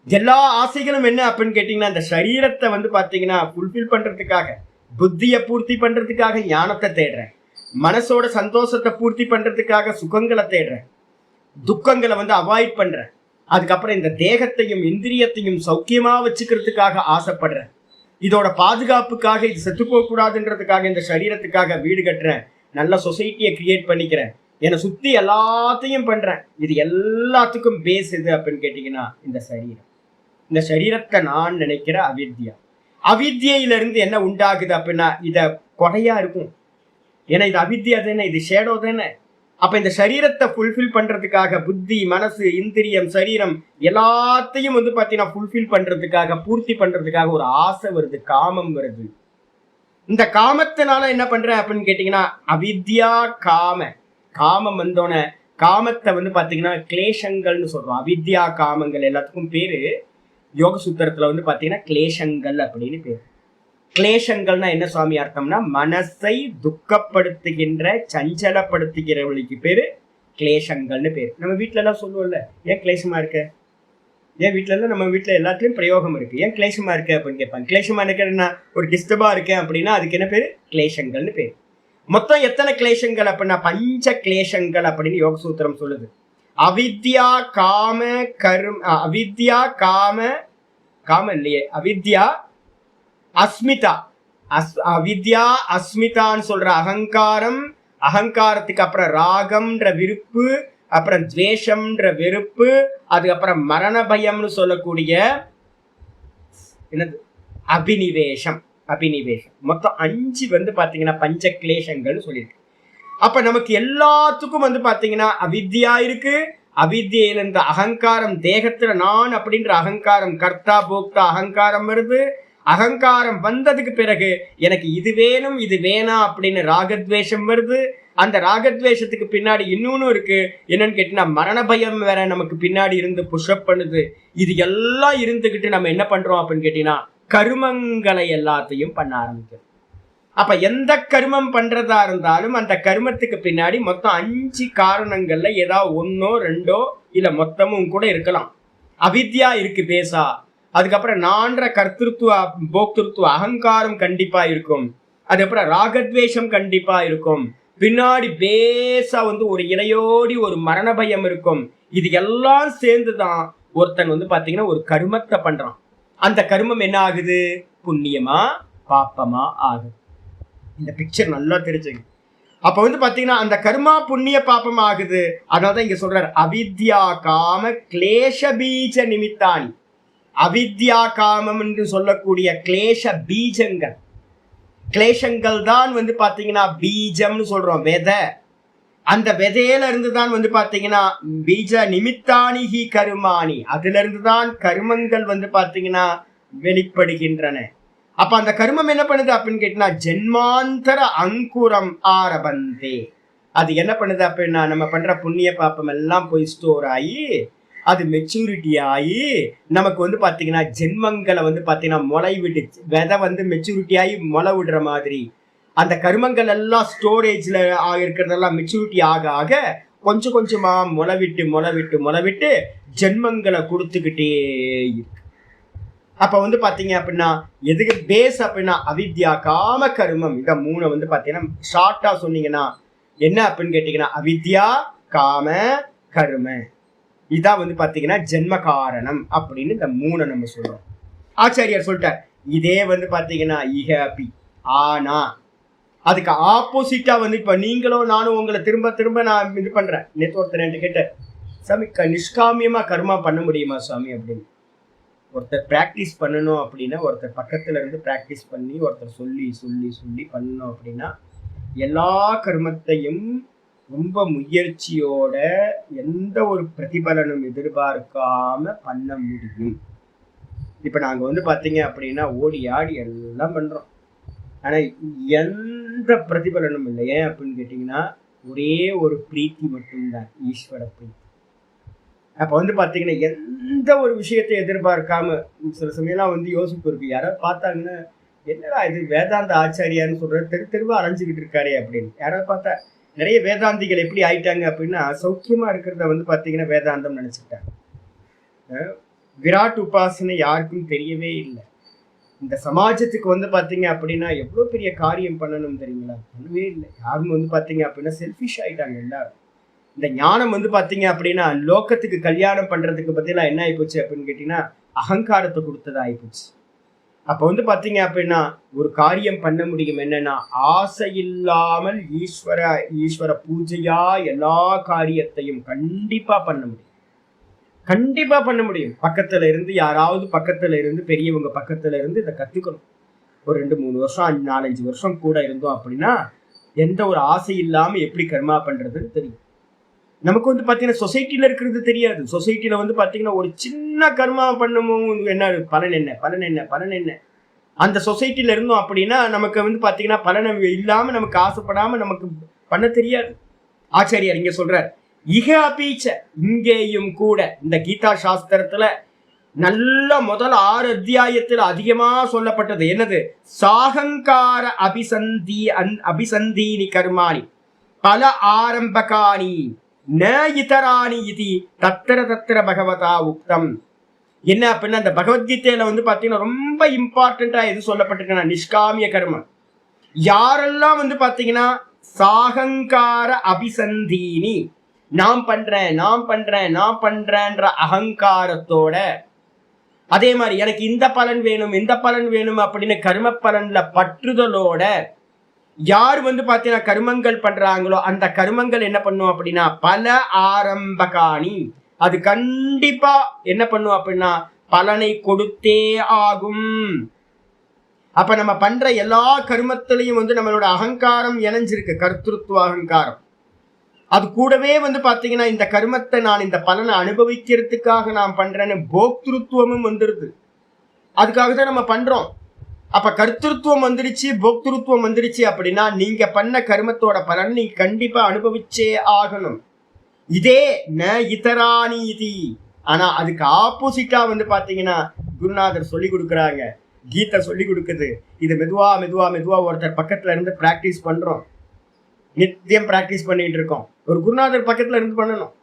எல்லா ஆசைகளும் என்ன அப்படின்னு கேட்டீங்கன்னா இந்த சரீரத்தை வந்து பாத்தீங்கன்னா ஃபுல்ஃபில் பண்றதுக்காக. புத்தியை பூர்த்தி பண்றதுக்காக ஞானத்தை தேடுறேன், மனசோட சந்தோஷத்தை பூர்த்தி பண்றதுக்காக சுகங்களை தேடுறேன், துக்கங்களை அவாய்ட் பண்றேன், அதுக்கப்புறம் இந்த தேகத்தையும் இந்திரியத்தையும் சௌக்கியமா வச்சுக்கிறதுக்காக ஆசைப்படுறேன், இதோட பாதுகாப்புக்காக இது செத்து போக கூடாதுன்றதுக்காக இந்த சரீரத்துக்காக வீடு கட்டுறேன், நல்ல சொசைட்டியை கிரியேட் பண்ணிக்கிறேன், என்னை சுத்தி எல்லாத்தையும் பண்றேன். இது எல்லாத்துக்கும் பேஸ் எது அப்படின்னு கேட்டீங்கன்னா இந்த சரீரம். இந்த சரீரத்தை நான் நினைக்கிற அவித்யா. அவித்யிலிருந்து என்ன உண்டாகுது அப்படின்னா இத கொடையா இருக்கும். ஏன்னா இது அவித்யா தானே, இது ஷேடோ தானே. அப்ப இந்த சரீரத்தை ஃபுல்ஃபில் பண்றதுக்காக புத்தி, மனசு, இந்திரியம், சரீரம் எல்லாத்தையும் பாத்தீங்கன்னா ஃபுல்ஃபில் பண்றதுக்காக, பூர்த்தி பண்றதுக்காக ஒரு ஆசை வருது, காமம் வருது. இந்த காமத்தினால என்ன பண்றேன் அப்படின்னு கேட்டீங்கன்னா அவித்யா காமம் வந்தோன காமத்தை பாத்தீங்கன்னா கிளேஷங்கள்னு சொல்றோம். அவித்யா காமங்கள் எல்லாத்துக்கும் பேரு யோக சூத்திரத்துல பாத்தீங்கன்னா கிளேஷங்கள் அப்படின்னு பேரு. கிளேஷங்கள்னா என்ன சுவாமி அர்த்தம்னா மனசை துக்கப்படுத்துகின்ற, சஞ்சலப்படுத்துகிறவளுக்கு பேரு கிளேஷங்கள்னு பேரு. நம்ம வீட்டுல எல்லாம் சொல்லுவோம்ல, ஏன் கிளேஷமா இருக்க, ஏன் வீட்டுல எல்லாம் நம்ம வீட்டுல எல்லாத்துலயும் பிரயோகம் இருக்கு, ஏன் கிளேஷமா இருக்கு அப்படின்னு கேட்பாங்க. கிளேஷமா இருக்கிறேன்னா ஒரு டிஸ்டர்பா இருக்கேன் அப்படின்னா அதுக்கு என்ன பேரு, கிளேஷங்கள்னு பேரு. மொத்தம் எத்தனை கிளேஷங்கள் அப்படின்னா பஞ்ச கிளேஷங்கள் அப்படின்னு யோக சூத்திரம் சொல்லுது. அவித்யா காம அவித்யா காம இல்லையே, அவித்யா அஸ்மிதா, அவித்யா அஸ்மிதான்னு சொல்ற அகங்காரம், அகங்காரத்துக்கு அப்புறம் ராகம்ன்ற விருப்பு, அப்புறம் துவேஷம்ன்ற வெறுப்பு, அதுக்கப்புறம் மரண பயம்னு சொல்லக்கூடிய என்னது அபினிவேஷம். மொத்தம் 5 பாத்தீங்கன்னா பஞ்ச கிளேஷங்கள்னு சொல்லியிருக்கு. அப்ப நமக்கு எல்லாத்துக்கும் பாத்தீங்கன்னா அவித்யா இருக்கு. அவித்யில இந்த அகங்காரம், தேகத்துல நான் அப்படின்ற அகங்காரம், கர்த்தா போக்தா அகங்காரம் வருது. அகங்காரம் வந்ததுக்கு பிறகு எனக்கு இது வேணும் இது வேணாம் அப்படின்னு ராகத்வேஷம் வருது. அந்த ராகத்வேஷத்துக்கு பின்னாடி இன்னொன்னு இருக்கு, என்னன்னு கேட்டீங்கன்னா மரண பயம் வேற நமக்கு பின்னாடி இருந்து புஷ்அப் பண்ணுது. இது எல்லாம் இருந்துகிட்டு நம்ம என்ன பண்றோம் அப்படின்னு கேட்டீங்கன்னா கருமங்களை எல்லாத்தையும் பண்ண ஆரம்பிக்கும். அப்ப எந்த கர்மம் பண்றதா இருந்தாலும் அந்த கர்மத்துக்கு பின்னாடி மொத்தம் 5 காரணங்கள்ல ஏதாவது 1, 2 இல்ல மொத்தமும் கூட இருக்கலாம். அவித்யா இருக்கு பேசா, அதுக்கப்புறம் நான்ற கர்த்திருத்துவ போக்திருத்துவ அகங்காரம் கண்டிப்பா இருக்கும், அதுக்கப்புறம் ராகத்வேஷம் கண்டிப்பா இருக்கும், பின்னாடி பேசா ஒரு இலையோடி ஒரு மரண பயம் இருக்கும். இது எல்லாம் சேர்ந்துதான் ஒருத்தன் பாத்தீங்கன்னா ஒரு கர்மத்தை பண்றான். அந்த கர்மம் என்ன ஆகுது, புண்ணியமா பாப்பமா ஆகுது. இந்த பிக்சர் நல்லா தெரிஞ்சுங்க. அப்ப பாத்தீங்கன்னா அந்த கர்மா புண்ணிய பாப்பம் ஆகுது. அதனாலதான் இங்க சொல்றாரு அவித்யா காம கிளேஷ பீஜ நிமித்தானி. அவித்யா காமம் என்று சொல்லக்கூடிய கிளேஷ பீஜங்கள், கிளேஷங்கள் தான் பாத்தீங்கன்னா பீஜம்னு சொல்றோம், விதை. அந்த விதையில இருந்துதான் பாத்தீங்கன்னா பீஜ நிமித்தானிகி கருமானி, அதுல இருந்துதான் கருமங்கள் பாத்தீங்கன்னா வெளிப்படுகின்றன. அப்ப அந்த கர்மம் என்ன பண்ணுது அப்படின்னு கேட்டீங்கன்னா ஜென்மாந்தர அங்குரம் ஆரபந்தே. அது என்ன பண்ணுது அப்படின்னா நம்ம பண்ற புண்ணிய பாப்பம் எல்லாம் போய் ஸ்டோர் ஆகி அது மெச்சூரிட்டி ஆகி நமக்கு பாத்தீங்கன்னா ஜென்மங்களை பாத்தீங்கன்னா முளை விட்டு, விதை மெச்சூரிட்டி ஆகி முளை விடுற மாதிரி அந்த கர்மங்கள் எல்லாம் ஸ்டோரேஜ்ல இருக்கிறதெல்லாம் மெச்சூரிட்டி ஆக ஆக கொஞ்சம் கொஞ்சமா முளை விட்டு ஜென்மங்களை கொடுத்துக்கிட்டே இருக்கு. அப்ப பாத்தீங்க அப்படின்னா எதுக்கு பேஸ் அப்படின்னா அவித்யா காம கர்மம். இத 3 பாத்தீங்கன்னா ஷார்ட்டா சொன்னீங்கன்னா என்ன அப்படின்னு கேட்டீங்கன்னா அவித்யா காம கர்ம, இதான் பாத்தீங்கன்னா ஜென்ம காரணம் அப்படின்னு இந்த 3 நம்ம சொல்றோம். ஆச்சாரியார் சொல்லிட்டார். இதே பாத்தீங்கன்னா இஹபி ஆனா அதுக்கு ஆப்போசிட்டா இப்ப நீங்களும் நானும் உங்களை திரும்ப திரும்ப நான் இது பண்றேன். நேற்று ஒருத்தர் கேட்டேன், சாமி நிஷ்காமியமா கர்மா பண்ண முடியுமா சாமி அப்படின்னு. ஒருத்தர் பிராக்டிஸ் பண்ணணும் அப்படின்னா ஒருத்தர் பக்கத்துல இருந்து பிராக்டிஸ் பண்ணி ஒருத்தர் சொல்லி சொல்லி சொல்லி பண்ணணும் அப்படின்னா எல்லா கர்மத்தையும் ரொம்ப முயற்சியோட எந்த ஒரு பிரதிபலனும் எதிர்பார்க்காம பண்ண முடியும். இப்ப நாங்க பாத்தீங்க அப்படின்னா ஓடி ஆடி எல்லாம் பண்றோம், ஆனா எந்த பிரதிபலனும் இல்லை. ஏன் அப்படின்னு கேட்டீங்கன்னா ஒரே ஒரு பிரீத்தி மட்டும்தான், ஈஸ்வர பிரீத்தி. அப்ப பாத்தீங்கன்னா எந்த ஒரு விஷயத்தை எதிர்பார்க்காம சில சமயம்லாம் யோசிப்பு இருக்கு, யாராவது பார்த்தாங்கன்னா என்னடா இது வேதாந்த ஆச்சாரியான்னு சொல்ற தெருவா அலைஞ்சுக்கிட்டு இருக்காரு அப்படின்னு. யாராவது பார்த்தா நிறைய வேதாந்திகள் எப்படி ஆயிட்டாங்க அப்படின்னா சௌக்கியமா இருக்கிறத பாத்தீங்கன்னா வேதாந்தம் நினைச்சுக்கிட்டாங்க. விராட் உபாசனை யாருக்கும் தெரியவே இல்லை. இந்த சமாஜத்துக்கு வந்து பாத்தீங்க அப்படின்னா எவ்வளவு பெரிய காரியம் பண்ணணும் தெரியுங்களா? பண்ணவே இல்லை. யாரும் வந்து பாத்தீங்க அப்படின்னா செல்ஃபிஷ் ஆயிட்டாங்க எல்லாரும். இந்த ஞானம் வந்து பாத்தீங்க அப்படின்னா லோகத்துக்கு கல்யாணம் பண்றதுக்கு பத்தில என்ன ஆயிப்போச்சு அப்படின்னு கேட்டீங்கன்னா அகங்காரத்தை கொடுத்தது ஆயிப்போச்சு. அப்ப வந்து பாத்தீங்க அப்படின்னா ஒரு காரியம் பண்ண முடியும் என்னன்னா, ஆசை இல்லாமல் ஈஸ்வர பூஜையா எல்லா காரியத்தையும் கண்டிப்பா பண்ண முடியும். கண்டிப்பா பண்ண முடியும். பக்கத்துல இருந்து யாராவது பக்கத்துல இருந்து பெரியவங்க பக்கத்துல இருந்து இதை கத்துக்கணும். ஒரு 2-3 வருஷம் 4-5 வருஷம் கூட இருந்தோம் அப்படின்னா எந்த ஒரு ஆசை இல்லாம எப்படி கர்மா பண்றதுன்னு தெரியும். நமக்கு வந்து பாத்தீங்கன்னா சொசைட்டில இருக்கிறது தெரியாது. சொசைட்டில வந்து பாத்தீங்கன்னா ஒரு சின்ன கர்மா பண்ணவும் என்ன பலன் என்ன அந்த சொசைட்டில இருந்தோம் அப்படின்னா நமக்கு வந்து பாத்தீங்கன்னா பலனை இல்லாம நமக்கு ஆசைப்படாம நமக்கு பண்ண தெரியாது. ஆச்சாரியார் இங்க சொல்றார், இக அபீச்ச, இங்கேயும் கூட இந்த கீதா சாஸ்திரத்துல நல்ல முதல் 6 அத்தியாயத்தில் அதிகமா சொல்லப்பட்டது என்னது? சாகங்கார அபிசந்தீனி கர்மாணி பல ஆரம்பகாணி ந இதராணி இது தத்திர பகவதா உக்தம். என்ன அப்படின்னா அந்த பகவத்கீதையில வந்து பாத்தீங்கன்னா ரொம்ப இம்பார்ட்டண்டா எது சொல்லப்பட்டிருக்குன்னா நிஷ்காமிய கர்மம். யாரெல்லாம் வந்து பாத்தீங்கன்னா சாகங்கார அபிசந்தீனி, நான் பண்றேன்ற அகங்காரத்தோட, அதே மாதிரி எனக்கு இந்த பலன் வேணும் அப்படின்னு கர்ம பலன்ல பற்றுதலோட யார் வந்து பாத்தீங்கன்னா கர்மங்கள் பண்றாங்களோ அந்த கர்மங்கள் என்ன பண்ணும் அப்படின்னா பல ஆரம்பகாணி, அது கண்டிப்பா என்ன பண்ணும் அப்படின்னா பலனை கொடுத்தே ஆகும். அப்ப நம்ம பண்ற எல்லா கர்மத்திலையும் வந்து நம்மளோட அகங்காரம் இணைஞ்சிருக்கு, கர்த்திருவ அகங்காரம். அது கூடவே வந்து பாத்தீங்கன்னா இந்த கர்மத்தை நான் இந்த பலனை அனுபவிக்கிறதுக்காக நான் பண்றேன்னு போக்திருத்துவமும் வந்துருது. அதுக்காக தான் நம்ம பண்றோம். அப்ப கர்த்திருவம் வந்துருச்சு, போக்திருத்துவம் வந்துருச்சு அப்படின்னா நீங்க பண்ண கர்மத்தோட பலன் நீங்க கண்டிப்பா அனுபவிச்சே ஆகணும். இதே ந இதராணி இது. ஆனா அதுக்கு ஆப்போசிட்டா வந்து பாத்தீங்கன்னா குருநாதர் சொல்லி கொடுக்குறாங்க, கீதை சொல்லி கொடுக்குது. இது மெதுவா ஒருத்தர் பக்கத்துல இருந்து பிராக்டிஸ் பண்றோம், நித்தியம் பிராக்டிஸ் பண்ணிட்டு இருக்கோம். ஒரு குருநாதர் பக்கத்துல இருந்து பண்ணணும்.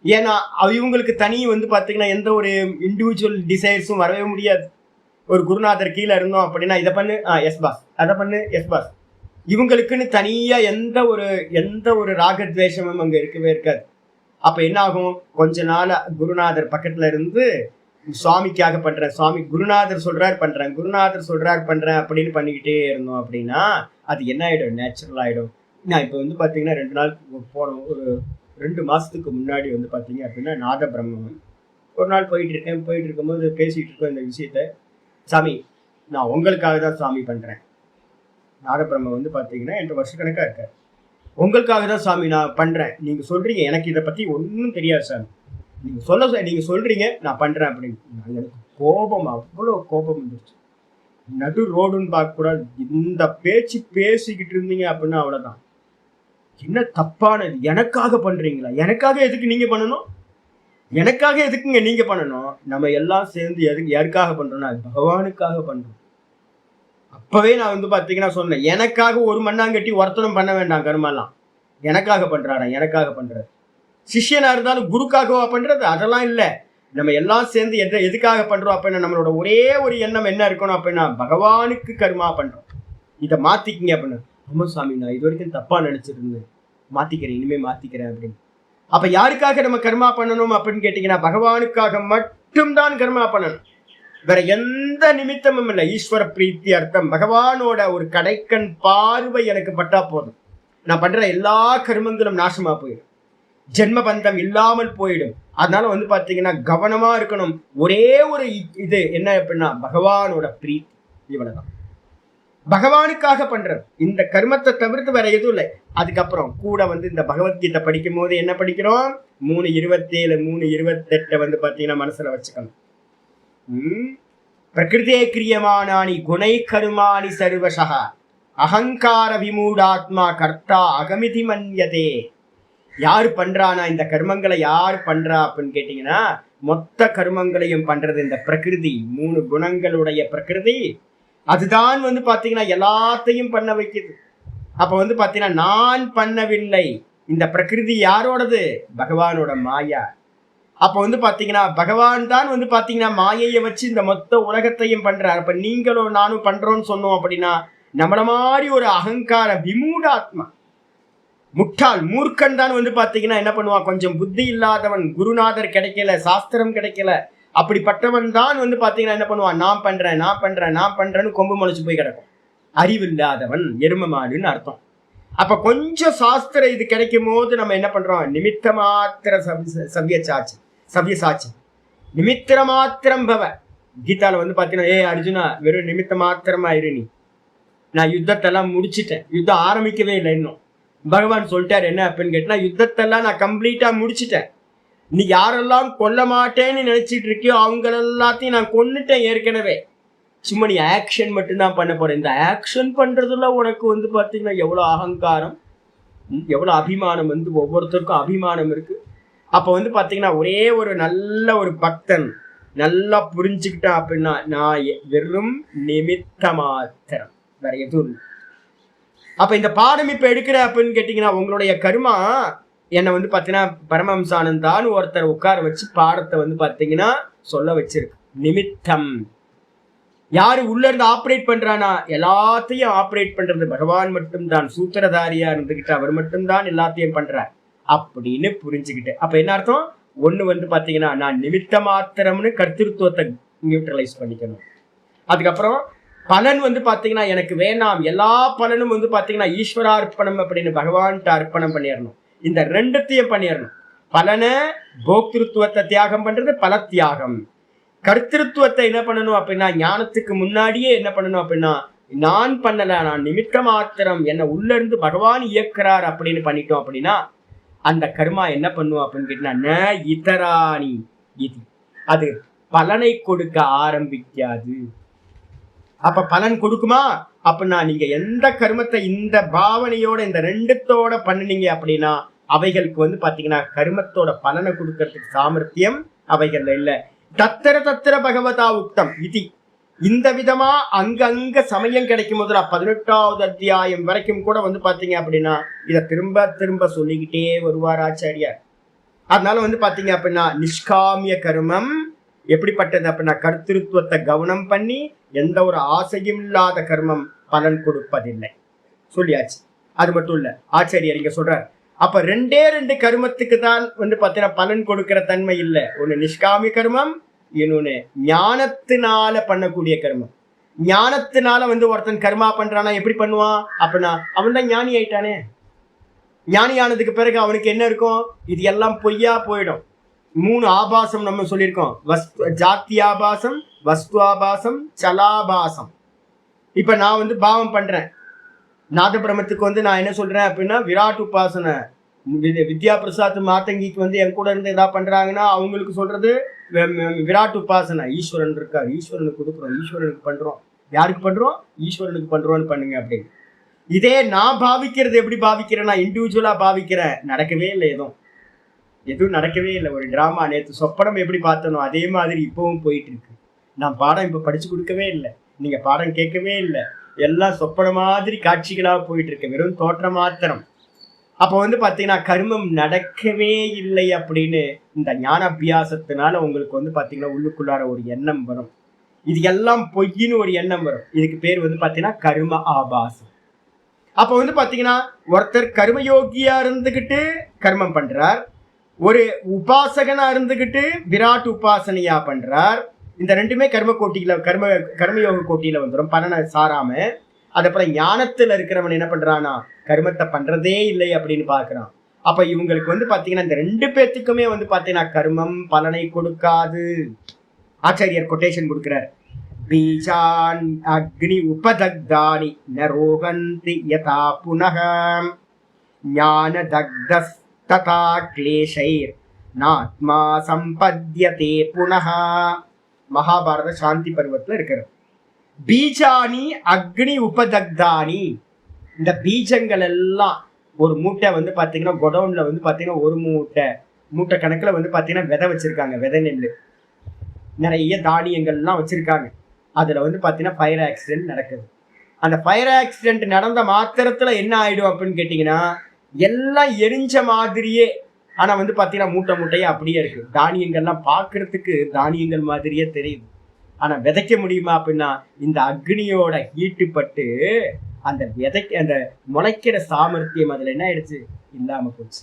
ஏன்னா இவங்களுக்கு தனி வந்து பாத்தீங்கன்னா எந்த ஒரு இண்டிவிஜுவல் டிசைர்ஸும் வரவே முடியாது. ஒரு குருநாதர் கீழே இருந்தோம் அப்படின்னா இதை பண்ணு எஸ் பாஸ், அதை பண்ணு எஸ் பாஸ். இவங்களுக்குன்னு தனியா எந்த ஒரு ராகத்வேஷமும் அங்க இருக்கவே இருக்காது. அப்ப என்ன ஆகும், கொஞ்ச நாள் குருநாதர் பக்கத்துல இருந்து சுவாமிக்காக பண்றேன், சுவாமி குருநாதர் சொல்றாரு பண்றேன் அப்படின்னு பண்ணிக்கிட்டே இருந்தோம் அப்படின்னா அது என்ன ஆயிடும், நேச்சுரல் ஆயிடும். நான் இப்போ வந்து பாத்தீங்கன்னா 2 நாள் போனோம், ஒரு 2 மாசத்துக்கு முன்னாடி வந்து பாத்தீங்க அப்படின்னா நாத பிரம்மம் ஒரு நாள் போயிட்டு இருக்கும்போது பேசிட்டு இருக்கோம் இந்த விஷயத்த. சாமி நான் உங்களுக்காக தான் சாமி பண்றேன். நாத பிரம்மம் வந்து பாத்தீங்கன்னா 2 வருஷக்கணக்கா இருக்காரு. உங்களுக்காக தான் சாமி நான் பண்றேன், நீங்க சொல்றீங்க, எனக்கு இதை பத்தி ஒன்றும் தெரியாது சாமி, நீங்க சொல்றீங்க நான் பண்றேன் அப்படின்னு. எனக்கு கோபம், அவ்வளோ கோபம் வந்துருச்சு. நடு ரோடுன்னு பார்க்க கூடாது, இந்த பேச்சு பேசிக்கிட்டு இருந்தீங்க அப்படின்னா அவ்வளவுதான். என்ன தப்பானது, எனக்காக பண்றீங்களா? எனக்காக எதுக்கு நீங்க பண்ணணும்? எனக்காக எதுக்குங்க நீங்க பண்ணணும்? நம்ம எல்லாம் சேர்ந்து யாருக்காக பண்றோம்னா பகவானுக்காக பண்றோம். அப்பவே நான் வந்து பாத்தீங்கன்னா சொன்னேன், எனக்காக ஒரு மண்ணாங்கட்டி ஒருத்தனும் பண்ண வேண்டாம் கர்மாலாம். எனக்காக பண்றாரு. சிஷ்யனா இருந்தாலும் குருக்காகவா பண்றது? அதெல்லாம் இல்லை. நம்ம எல்லாம் சேர்ந்து எதுக்காக பண்றோம் அப்படின்னா நம்மளோட ஒரே ஒரு எண்ணம் என்ன இருக்கணும் அப்படின்னா பகவானுக்கு கர்மா பண்றோம். இதை மாத்திக்கிங்க அப்படின்னு. ஆமா சாமி, நான் இது வரைக்கும் தப்பா நினைச்சிட்டு இருந்தேன், மாத்திக்கிறேன், இனிமே மாத்திக்கிறேன் அப்படின்னு. அப்ப யாருக்காக நம்ம கர்மா பண்ணணும் அப்படின்னு கேட்டீங்கன்னா பகவானுக்காக மட்டும்தான் கர்மா பண்ணணும். வேற எந்த நிமித்தமும் இல்லை. ஈஸ்வர பிரீத்தி அர்த்தம், பகவானோட ஒரு கடைக்கண் பார்வை எனக்கு பட்டா போதும், நான் பண்ற எல்லா கர்மங்களும் நாசமா போயிடும், ஜென்ம பந்தம் இல்லாமல் போயிடும். அதனால வந்து பாத்தீங்கன்னா கவனமா இருக்கணும். ஒரே ஒரு இது என்ன அப்படின்னா பகவானோட பிரீத்தி, இவ்வளவுதான். பகவானுக்காக பண்றது இந்த கர்மத்தை தவிர்த்து வேற எதுவும் இல்லை. அதுக்கப்புறம் கூட வந்து இந்த பகவத்கீதை படிக்கும் போது என்ன படிக்கிறோம், 3:27 3:28 வந்து பாத்தீங்கன்னா மனசுல வச்சுக்கணும். பிரகிருதே கிரியமானானி குணை கருமானி சர்வசஹ அகங்கார விமூடாத்மா கர்த்தா அகமிதி மன்யதே. யாரு பண்றானா இந்த கர்மங்களை, யார் பண்றா அப்படின்னு கேட்டீங்கன்னா மொத்த கர்மங்களையும் பண்றது இந்த பிரகிருதி, 3 குணங்களுடைய பிரகிருதி. அதுதான் வந்து பாத்தீங்கன்னா எல்லாத்தையும் பண்ண வைக்குது. அப்ப வந்து பாத்தீங்கன்னா நான் பண்ணவில்லை, இந்த பிரகிருதி யாரோடது? பகவானோட மாயா. அப்ப வந்து பாத்தீங்கன்னா பகவான் தான் வந்து பாத்தீங்கன்னா மாயையை வச்சு இந்த மொத்த உலகத்தையும் பண்றாரு. அப்ப நீங்களும் நானும் பண்றோம்னு சொன்னோம் அப்படின்னா நம்மள மாதிரி ஒரு அகங்கார விமூடாத்மா முட்டாள் மூர்க்கன் தான் வந்து பாத்தீங்கன்னா என்ன பண்ணுவான், கொஞ்சம் புத்தி இல்லாதவன், குருநாதர் கிடைக்கல, சாஸ்திரம் கிடைக்கல, அப்படிப்பட்டவன் தான் வந்து பாத்தீங்கன்னா என்ன பண்ணுவான், நான் பண்றேன்னு கொம்பு முளைச்சு போய் கிடக்கும். அறிவில்லாதவன், எரும மாடுன்னு அர்த்தம். அப்ப கொஞ்சம் சாஸ்திர இது கிடைக்கும் போது நம்ம என்ன பண்றோம், நிமித்த மாத்திர சவ்யசாட்சி நிமித்திர மாத்திரம் பவ. கீதால வந்து பாத்தீங்கன்னா ஏ அர்ஜுனா வெறும் நிமித்த மாத்திரமா இரு, நீ நான் யுத்தத்தெல்லாம் முடிச்சிட்டேன், யுத்தம் ஆரம்பிக்கவே இல்லை இன்னும். பகவான் சொல்லிட்டாரு என்ன அப்படின்னு கேட்டா, யுத்தத்தெல்லாம் நான் கம்ப்ளீட்டா முடிச்சிட்டேன், நீ யாரெல்லாம் கொல்ல மாட்டேன்னு நினைச்சிட்டு இருக்கியோ அவங்க எல்லாத்தையும் நான் கொன்னுட்டேன் ஏற்கனவே, சும்மா நீ ஆக்ஷன் மட்டும்தான் பண்ண போற. இந்த ஆக்ஷன் பண்றதுல உனக்கு வந்து பாத்தீங்கன்னா எவ்வளவு அகங்காரம், எவ்வளவு அபிமானம், வந்து ஒவ்வொருத்தருக்கும் அபிமானம் இருக்கு. அப்ப வந்து பாத்தீங்கன்னா ஒரே ஒரு நல்ல ஒரு பக்தன் நல்லா புரிஞ்சுக்கிட்டான் அப்படின்னா நான் வெறும் நிமித்த மாத்திரம், வேற எதுவும் இல்லை. அப்ப இந்த பாடம் இப்ப எடுக்கிற அப்படின்னு கேட்டீங்கன்னா உங்களுடைய கர்மா என்னை வந்து பாத்தீங்கன்னா பரமஹம்சானந்தான்னு ஒருத்தர் உட்கார வச்சு பாடத்தை வந்து பாத்தீங்கன்னா சொல்ல வச்சிருக்கு. நிமித்தம் யாரு உள்ள இருந்து ஆப்ரேட் பண்றானா, எல்லாத்தையும் ஆப்ரேட் பண்றது பகவான் மட்டும்தான். சூத்திரதாரியா இருந்துகிட்டு அவர் மட்டும்தான் எல்லாத்தையும் பண்றார் அப்படின்னு புரிஞ்சுக்கிட்டு அப்ப என்ன அர்த்தம், ஒண்ணு வந்து பாத்தீங்கன்னா நான் நிமித்த மாத்திரம்னு கர்த்திருவத்தை நியூட்ரலைஸ் பண்ணிக்கணும். அதுக்கப்புறம் பலன் வந்து பாத்தீங்கன்னா எனக்கு வேணாம், எல்லா பலனும் வந்து பாத்தீங்கன்னா ஈஸ்வரார்ப்பணம் அப்படின்னு பகவான்கிட்ட அர்ப்பணம் பண்ணிடணும். இந்த ரெண்டுத்தையும் பண்ணிடணும். பலனை போக்திருத்துவத்தை தியாகம் பண்றது பல தியாகம். கர்த்திருவத்தை என்ன பண்ணணும் அப்படின்னா ஞானத்துக்கு முன்னாடியே என்ன பண்ணணும் அப்படின்னா நான் பண்ணல, நான் நிமித்த மாத்திரம், என்னை உள்ள இருந்து பகவான் இயக்குறார் அப்படின்னு பண்ணிட்டோம் அப்படின்னா அந்த கர்மா என்ன பண்ணும் அப்படின்னு கேட்டீங்கன்னா இதராணி இது, அது பலனை கொடுக்க ஆரம்பிக்காது. அப்ப பலன் கொடுக்குமா அப்படின்னா நீங்க எந்த கர்மத்தை இந்த பாவனையோட இந்த ரெண்டுத்தோட பண்ணுனீங்க அப்படின்னா அவைகளுக்கு வந்து பாத்தீங்கன்னா கர்மத்தோட பலனை கொடுக்கறதுக்கு சாமர்த்தியம் அவைகள்ல இல்ல. தத்திர தத்திர பகவதா உக்தம் இது, இந்த விதமா அங்கங்க சமயம் கிடைக்கும் போது 18வது அத்தியாயம் வரைக்கும் கூட வந்து பாத்தீங்க அப்படின்னா இதை திரும்ப திரும்ப சொல்லிக்கிட்டே வருவார் ஆச்சாரியார். அதனால வந்து பாத்தீங்க அப்படின்னா நிஷ்காமிய கர்மம் எப்படிப்பட்டது அப்படின்னா கர்த்திருவத்தை கவனம் பண்ணி எந்த ஒரு ஆசையும் இல்லாத கர்மம் பலன் கொடுப்பதில்லை சொல்லியாச்சு. அது மட்டும் இல்ல ஆச்சாரியர் இங்க சொல்றார், அப்ப ரெண்டே கர்மத்துக்கு தான் வந்து பாத்தீங்கன்னா பலன் கொடுக்கிற தன்மை இல்லை. ஒண்ணு நிஷ்காமிய கர்மம், இன்னொன்னு ஞானத்தினால பண்ணக்கூடிய கர்மம். ஞானத்தினால வந்து ஒருத்தன் கர்மா பண்றானா எப்படி பண்ணுவான் அப்படின்னா அவன் தான் ஞானி ஆயிட்டானே. ஞானி ஆனதுக்கு பிறகு அவனுக்கு என்ன இருக்கும், இது எல்லாம் பொய்யா போயிடும். 3 ஆபாசம் நம்ம சொல்லியிருக்கோம், ஜாத்தியாபாசம், வஸ்து ஆபாசம், சலாபாசம். இப்ப நான் வந்து பாவம் பண்றேன், நாத பிரமத்துக்கு வந்து நான் என்ன சொல்றேன் அப்படின்னா விராட் உபாசனை, வித்யா பிரசாத் மாத்தங்கிக்கு வந்து என் கூட இருந்து எதா பண்றாங்கன்னா அவங்களுக்கு சொல்றது விராட் உபாசனை. ஈஸ்வரன் இருக்காரு, ஈஸ்வரனுக்கு கொடுக்குறோம், ஈஸ்வரனுக்கு பண்றோம். யாருக்கு பண்றோம், ஈஸ்வரனுக்கு பண்றோம்னு பண்ணுங்க அப்படின்னு. இதே நான் பாவிக்கிறது எப்படி பாவிக்கிறேன்னா இண்டிவிஜுவலா பாவிக்கிறேன், நடக்கவே இல்லை, எதுவும் நடக்கவே இல்லை. ஒரு டிராமா நேற்று சொப்பனம் எப்படி பார்த்தனோ அதே மாதிரி இப்பவும் போயிட்டு இருக்கு. நான் பாடம் இப்ப படிச்சு கொடுக்கவே இல்லை, நீங்க பாடம் கேட்கவே இல்லை, எல்லாம் சொப்பன மாதிரி காட்சிகளா போயிட்டு இருக்கு, வெறும் தோற்றம் மாத்திரம். அப்ப வந்து பாத்தீங்கன்னா கர்மம் நடக்கவே இல்லை அப்படின்னு இந்த ஞான அபியாசத்தினால உங்களுக்கு வந்து பாத்தீங்கன்னா உள்ளுக்குள்ளார ஒரு எண்ணம் வரும், இது எல்லாம் பொய்ன்னு ஒரு எண்ணம் வரும். இதுக்கு பேர் வந்து பாத்தீங்கன்னா கர்ம ஆபாசம். அப்ப வந்து பாத்தீங்கன்னா ஒருத்தர் கர்மயோகியா இருந்துகிட்டு கர்மம் பண்றார், ஒரு உபாசகனா இருந்துகிட்டு விராட் உபாசனையா பண்றார். இந்த ரெண்டுமே கர்ம கோட்டியில கர்மயோக கோட்டியில வந்துடும், பலனை சாராம. அதுக்கப்புறம் ஞானத்துல இருக்கிறவன் என்ன பண்றானா கர்மத்தை பண்றதே இல்லை அப்படின்னு பாக்குறான். அப்ப இவங்களுக்கு வந்து பாத்தீங்கன்னா இந்த 2 பேத்துக்குமே வந்து பாத்தீங்கன்னா கர்மம் பலனை கொடுக்காது. ஆச்சாரியர் கொட்டேஷன் கொடுக்கிறார், பீஜான் அக்னி உபதக்தானி நரோகந்தி யதா புனஹ ஞான தக்தஸ் ததா கிளேஷைர் நாத்மா சம்பத்யதே புனஹ. மகாபாரத சாந்தி பருவத்துல இருக்கிறது. பீஜானி அக்னி உபதக்தானி, இந்த பீஜங்கள் எல்லாம் ஒரு மூட்டை வந்து பாத்தீங்கன்னா கொடவுன்ல வந்து பாத்தீங்கன்னா ஒரு மூட்டை கணக்குல வந்து பாத்தீங்கன்னா விதை வச்சிருக்காங்க, விதை நெல், நிறைய தானியங்கள்லாம் வச்சிருக்காங்க. அதுல வந்து பாத்தீங்கன்னா ஃபயர் ஆக்சிடென்ட் நடக்குது. அந்த ஃபயர் ஆக்சிடென்ட் நடந்த மாத்திரத்துல என்ன ஆயிடும் அப்படின்னு கேட்டீங்கன்னா எல்லாம் எரிஞ்ச மாதிரியே ஆனா வந்து பாத்தீங்கன்னா மூட்டை மூட்டையா அப்படியே இருக்கு. தானியங்கள்லாம் பாக்குறதுக்கு தானியங்கள் மாதிரியே தெரியுது. ஆனா விதைக்க முடியுமா அப்படின்னா இந்த அக்னியோட ஈட்டுப்பட்டு அந்த அந்த முளைக்கிற சாமர்த்தியம் அதுல என்ன ஆயிடுச்சு, இல்லாம போச்சு.